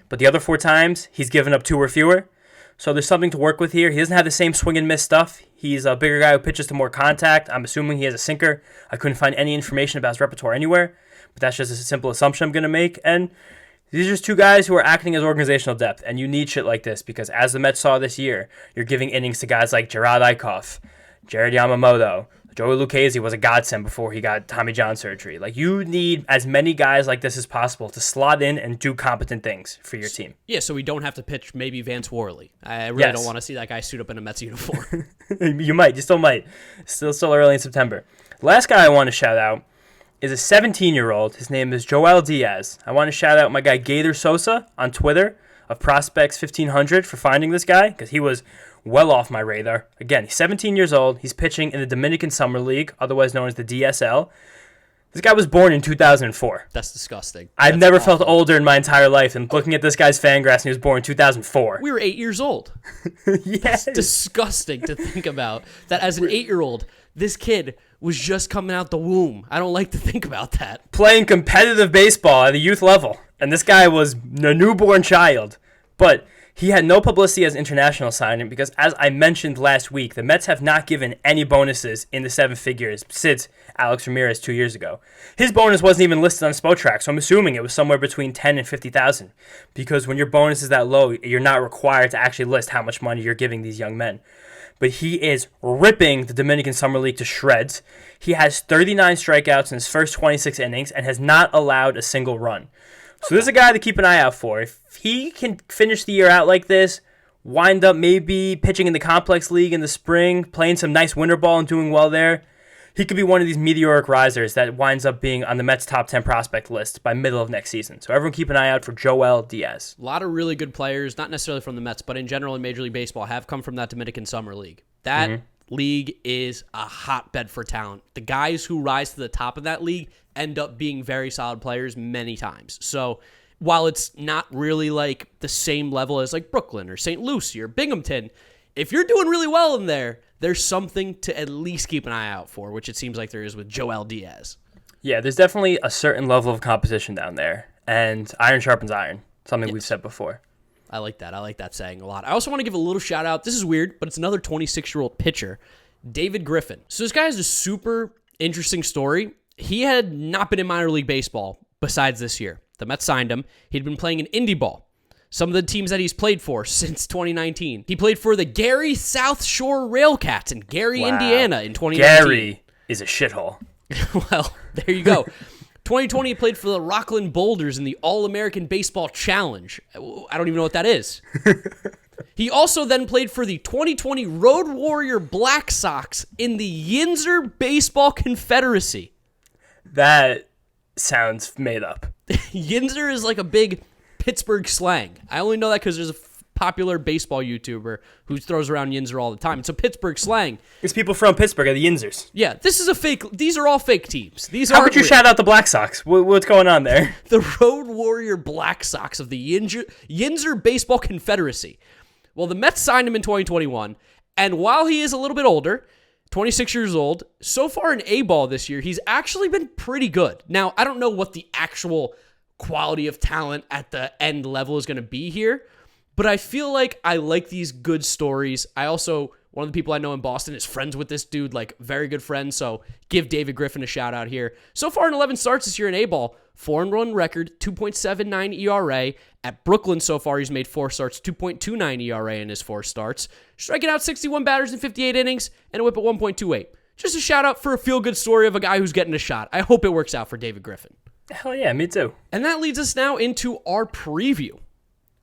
But the other 4 times, he's given up 2 or fewer. So there's something to work with here. He doesn't have the same swing and miss stuff. He's a bigger guy who pitches to more contact. I'm assuming he has a sinker. I couldn't find any information about his repertoire anywhere. But that's just a simple assumption I'm going to make. And these are just 2 guys who are acting as organizational depth. And you need shit like this because as the Mets saw this year, you're giving innings to guys like Gerard Eichhoff, Jared Yamamoto. Joey Lucchesi was a godsend before he got Tommy John surgery. Like, you need as many guys like this as possible to slot in and do competent things for your team. Yeah, so we don't have to pitch maybe Vance Worley. I really don't want to see that guy suit up in a Mets uniform. You might. You still might. Still early in September. Last guy I want to shout out is a 17-year-old. His name is Joel Diaz. I want to shout out my guy Gator Sosa on Twitter of Prospects 1500 for finding this guy because he was well off my radar. Again, he's 17 years old. He's pitching in the Dominican Summer League, otherwise known as the DSL. This guy was born in 2004. That's disgusting. I've never felt older in my entire life, and looking at this guy's Fangraphs, and he was born in 2004. We were 8 years old. Yes. That's disgusting to think about. That as an 8-year-old, this kid was just coming out the womb. I don't like to think about that. Playing competitive baseball at the youth level, and this guy was a newborn child. But he had no publicity as an international signing because, as I mentioned last week, the Mets have not given any bonuses in the 7 figures since Alex Ramirez 2 years ago. His bonus wasn't even listed on Spotrac, so I'm assuming it was somewhere between $10,000 and $50,000 because when your bonus is that low, you're not required to actually list how much money you're giving these young men. But he is ripping the Dominican Summer League to shreds. He has 39 strikeouts in his first 26 innings and has not allowed a single run. So this is a guy to keep an eye out for. If he can finish the year out like this, wind up maybe pitching in the Complex League in the spring, playing some nice winter ball and doing well there, he could be one of these meteoric risers that winds up being on the Mets' top 10 prospect list by middle of next season. So everyone keep an eye out for Joel Diaz. A lot of really good players, not necessarily from the Mets, but in general in Major League Baseball, have come from that Dominican Summer League. That league is a hotbed for talent. The guys who rise to the top of that league end up being very solid players many times. So while it's not really like the same level as like Brooklyn or St. Lucie or Binghamton, if you're doing really well in there, there's something to at least keep an eye out for, which it seems like there is with Joel Diaz. Yeah, there's definitely a certain level of competition down there, and iron sharpens iron, something we've said before. I like that. I like that saying a lot. I also want to give a little shout out. This is weird, but it's another 26-year-old pitcher, David Griffin. So this guy has a super interesting story. He had not been in minor league baseball besides this year. The Mets signed him. He'd been playing in indie ball, some of the teams that he's played for since 2019. He played for the Gary South Shore Railcats in Gary, Indiana in 2019. Gary is a shithole. Well, there you go. 2020, he played for the Rockland Boulders in the All-American Baseball Challenge. I don't even know what that is. He also then played for the 2020 Road Warrior Black Sox in the Yinzer Baseball Confederacy. That sounds made up. Yinzer is like a big Pittsburgh slang. I only know that because there's a popular baseball YouTuber who throws around Yinzer all the time. It's a Pittsburgh slang. It's people from Pittsburgh are the Yinzers. Yeah, this is a fake. These are all fake teams. How would you shout out the Black Sox? What's going on there? The Road Warrior Black Sox of the Yinzer Baseball Confederacy. Well, the Mets signed him in 2021, and while he is a little bit older, 26 years old, so far in A-ball this year, he's actually been pretty good. Now, I don't know what the actual quality of talent at the end level is going to be here, but I feel like I like these good stories. I also, one of the people I know in Boston is friends with this dude, like very good friends, so give David Griffin a shout out here. So far in 11 starts this year in A-ball, 4-1 record, 2.79 ERA. At Brooklyn so far, he's made 4 starts, 2.29 ERA in his 4 starts, striking out 61 batters in 58 innings, and a whip at 1.28. Just a shout out for a feel-good story of a guy who's getting a shot. I hope it works out for David Griffin. Hell yeah, me too. And that leads us now into our preview.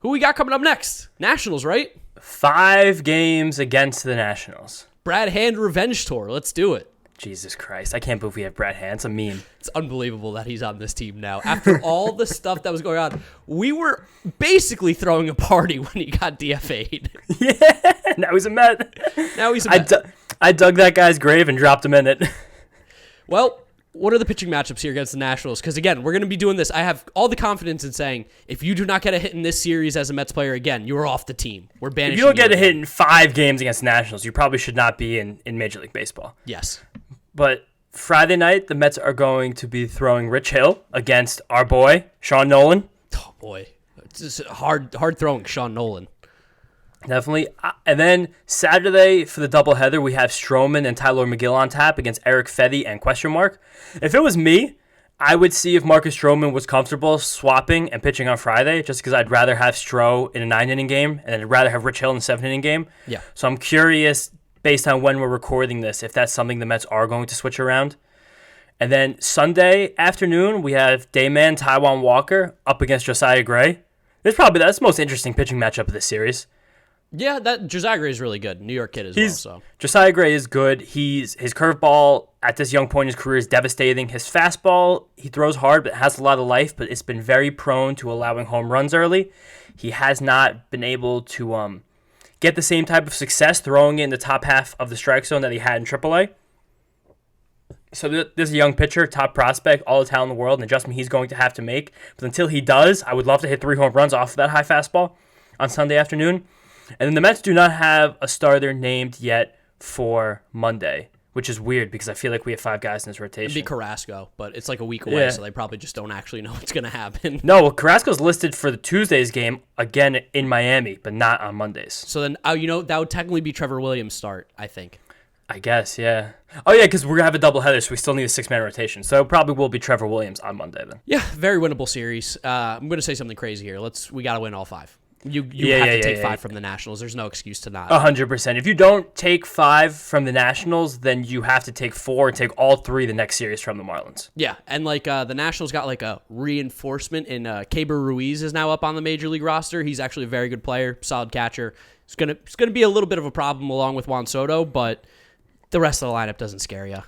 Who we got coming up next? Nationals, right? 5 games against the Nationals. Brad Hand Revenge Tour. Let's do it. Jesus Christ. I can't believe we have Brad Hand. It's a meme. It's unbelievable that he's on this team now. After all the stuff that was going on, we were basically throwing a party when he got DFA'd. Yeah, now he's a Met. I dug that guy's grave and dropped him in it. Well, what are the pitching matchups here against the Nationals? Because, again, we're going to be doing this. I have all the confidence in saying, if you do not get a hit in this series as a Mets player again, you are off the team. We're banishing you. If you don't get a hit in 5 games against the Nationals, you probably should not be in Major League Baseball. Yes. But Friday night, the Mets are going to be throwing Rich Hill against our boy, Sean Nolan. Oh, boy. It's just hard throwing Sean Nolan. Definitely. And then Saturday for the doubleheader, we have Stroman and Tyler McGill on tap against Eric Fetty and Question Mark. If it was me, I would see if Marcus Stroman was comfortable swapping and pitching on Friday, just because I'd rather have Stro in a 9-inning game and I'd rather have Rich Hill in a 7-inning game. Yeah. So I'm curious, based on when we're recording this, if that's something the Mets are going to switch around. And then Sunday afternoon, we have Dayman Taijuan Walker up against Josiah Gray. That's the most interesting pitching matchup of this series. Yeah, that Josiah Gray is really good. New York kid as well. So Josiah Gray is good. His curveball at this young point in his career is devastating. His fastball, he throws hard, but has a lot of life, but it's been very prone to allowing home runs early. He has not been able to get the same type of success throwing it in the top half of the strike zone that he had in AAA. So this is a young pitcher, top prospect, all the talent in the world, an adjustment he's going to have to make. But until he does, I would love to hit 3 home runs off of that high fastball on Sunday afternoon. And then the Mets do not have a starter named yet for Monday, which is weird because I feel like we have 5 guys in this rotation. It'd be Carrasco, but it's like a week away, so they probably just don't actually know what's going to happen. No, well, Carrasco's listed for the Tuesday's game, again in Miami, but not on Mondays. So then, that would technically be Trevor Williams' start, I think. I guess, yeah. Oh, yeah, because we're going to have a doubleheader, so we still need a 6-man rotation. So it probably will be Trevor Williams on Monday then. Yeah, very winnable series. I'm going to say something crazy here. We got to win all 5. You have to take 5 from the Nationals. There's no excuse to not. 100%. If you don't take 5 from the Nationals, then you have to take 4 and take all 3 the next series from the Marlins. Yeah, and the Nationals got a reinforcement in Keibert Ruiz is now up on the Major League roster. He's actually a very good player, solid catcher. It's gonna be a little bit of a problem along with Juan Soto, but the rest of the lineup doesn't scare you.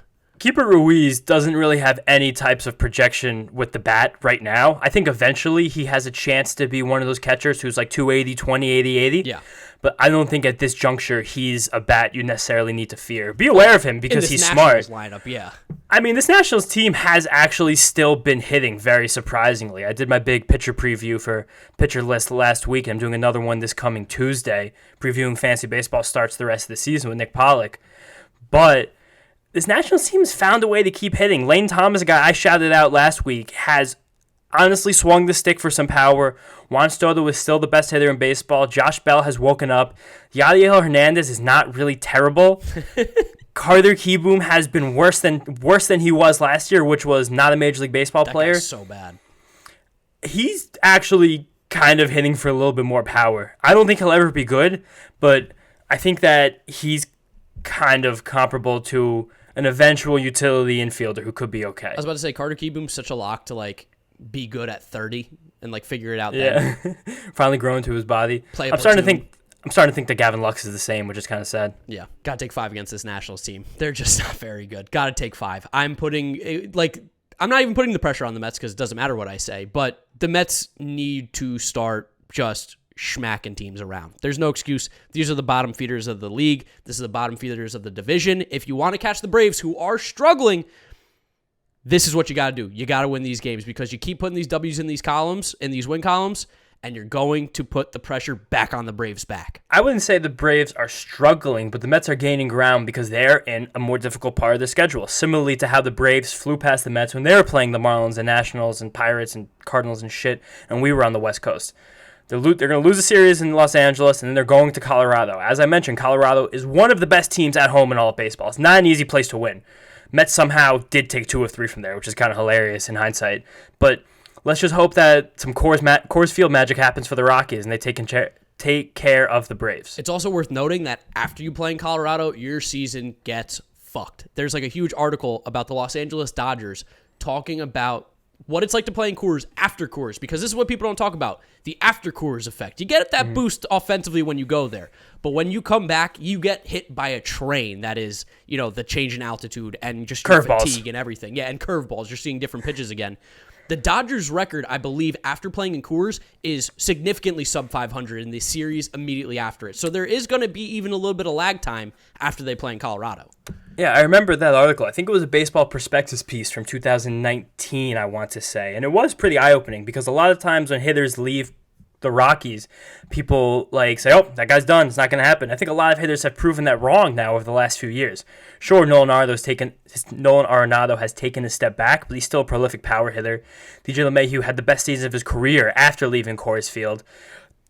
Keibert Ruiz doesn't really have any types of projection with the bat right now. I think eventually he has a chance to be one of those catchers who's like 280, 20, 80, 80. Yeah. But I don't think at this juncture he's a bat you necessarily need to fear. Be aware of him because he's smart. Lineup, yeah. I mean, this Nationals team has actually still been hitting very surprisingly. I did my big pitcher preview for Pitcher List last week, and I'm doing another one this coming Tuesday, previewing Fantasy Baseball starts the rest of the season with Nick Pollock. But this Nationals team has found a way to keep hitting. Lane Thomas, a guy I shouted out last week, has honestly swung the stick for some power. Juan Soto is still the best hitter in baseball. Josh Bell has woken up. Yadiel Hernandez is not really terrible. Carter Kieboom has been worse than he was last year, which was not a Major League Baseball player. Guy's so bad. He's actually kind of hitting for a little bit more power. I don't think he'll ever be good, but I think that he's kind of comparable to an eventual utility infielder who could be okay. I was about to say Carter Kieboom's such a lock to be good at 30 and figure it out. Then. Yeah, finally growing to his body. I'm starting to think that Gavin Lux is the same, which is kind of sad. Yeah, gotta take 5 against this Nationals team. They're just not very good. Gotta take 5. I'm not even putting the pressure on the Mets because it doesn't matter what I say, but the Mets need to start just schmacking teams around. There's no excuse. These are the bottom feeders of the league. This is the bottom feeders of the division. If you want to catch the Braves, who are struggling, this is what you got to do. You got to win these games because you keep putting these W's in these columns, in these win columns, and you're going to put the pressure back on the Braves' back. I wouldn't say the Braves are struggling, but the Mets are gaining ground because they're in a more difficult part of the schedule, similarly to how the Braves flew past the Mets when they were playing the Marlins and Nationals and Pirates and Cardinals and shit, and we were on the West Coast. They're going to lose a series in Los Angeles, and then they're going to Colorado. As I mentioned, Colorado is one of the best teams at home in all of baseball. It's not an easy place to win. Mets somehow did take 2 of 3 from there, which is kind of hilarious in hindsight. But let's just hope that some Coors Field magic happens for the Rockies, and they take care of the Braves. It's also worth noting that after you play in Colorado, your season gets fucked. There's a huge article about the Los Angeles Dodgers talking about what it's like to play in Coors after Coors, because this is what people don't talk about, the after Coors effect. You get that boost offensively when you go there, but when you come back, you get hit by a train that is, the change in altitude and just your fatigue and everything. Yeah, and curveballs. You're seeing different pitches again. The Dodgers' record, I believe, after playing in Coors is significantly sub 500 in the series immediately after it. So there is going to be even a little bit of lag time after they play in Colorado. Yeah, I remember that article. I think it was a Baseball Prospectus piece from 2019, I want to say. And it was pretty eye-opening because a lot of times when hitters leave the Rockies, people say, oh, that guy's done. It's not going to happen. I think a lot of hitters have proven that wrong now over the last few years. Sure, Nolan Arenado has taken a step back, but he's still a prolific power hitter. DJ LeMahieu had the best season of his career after leaving Coors Field.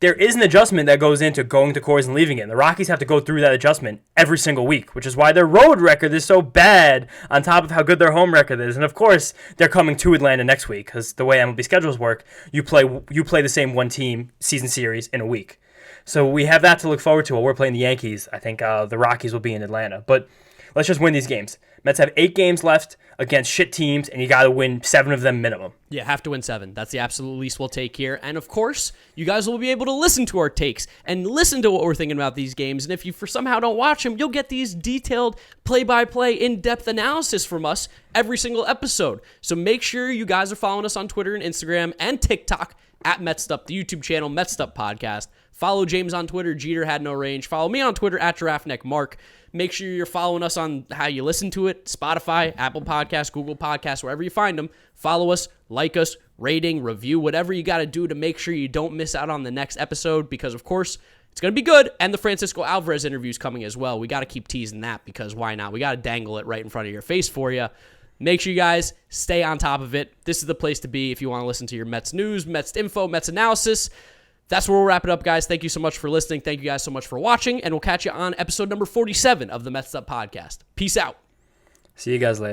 There is an adjustment that goes into going to Coors and leaving it. And the Rockies have to go through that adjustment every single week, which is why their road record is so bad on top of how good their home record is. And of course, they're coming to Atlanta next week because the way MLB schedules work, you play the same one team season series in a week. So we have that to look forward to while we're playing the Yankees. I think the Rockies will be in Atlanta. But let's just win these games. Mets have 8 games left against shit teams, and you got to win 7 of them minimum. Yeah, have to win 7. That's the absolute least we'll take here. And of course, you guys will be able to listen to our takes and listen to what we're thinking about these games. And if you for somehow don't watch them, you'll get these detailed play-by-play, in-depth analysis from us every single episode. So make sure you guys are following us on Twitter and Instagram and TikTok at Mets'd, the YouTube channel Mets'd Podcast. Follow James on Twitter, Jeter Had No Range. Follow me on Twitter at Marc. Make sure you're following us on how you listen to it, Spotify, Apple Podcasts, Google Podcasts, wherever you find them. Follow us, like us, rating, review, whatever you got to do to make sure you don't miss out on the next episode because, of course, it's going to be good. And the Francisco Alvarez interview is coming as well. We got to keep teasing that because why not? We got to dangle it right in front of your face for you. Make sure you guys stay on top of it. This is the place to be if you want to listen to your Mets news, Mets info, Mets analysis. That's where we'll wrap it up, guys. Thank you so much for listening. Thank you guys so much for watching, and we'll catch you on episode number 47 of the Mets'd Podcast. Peace out. See you guys later.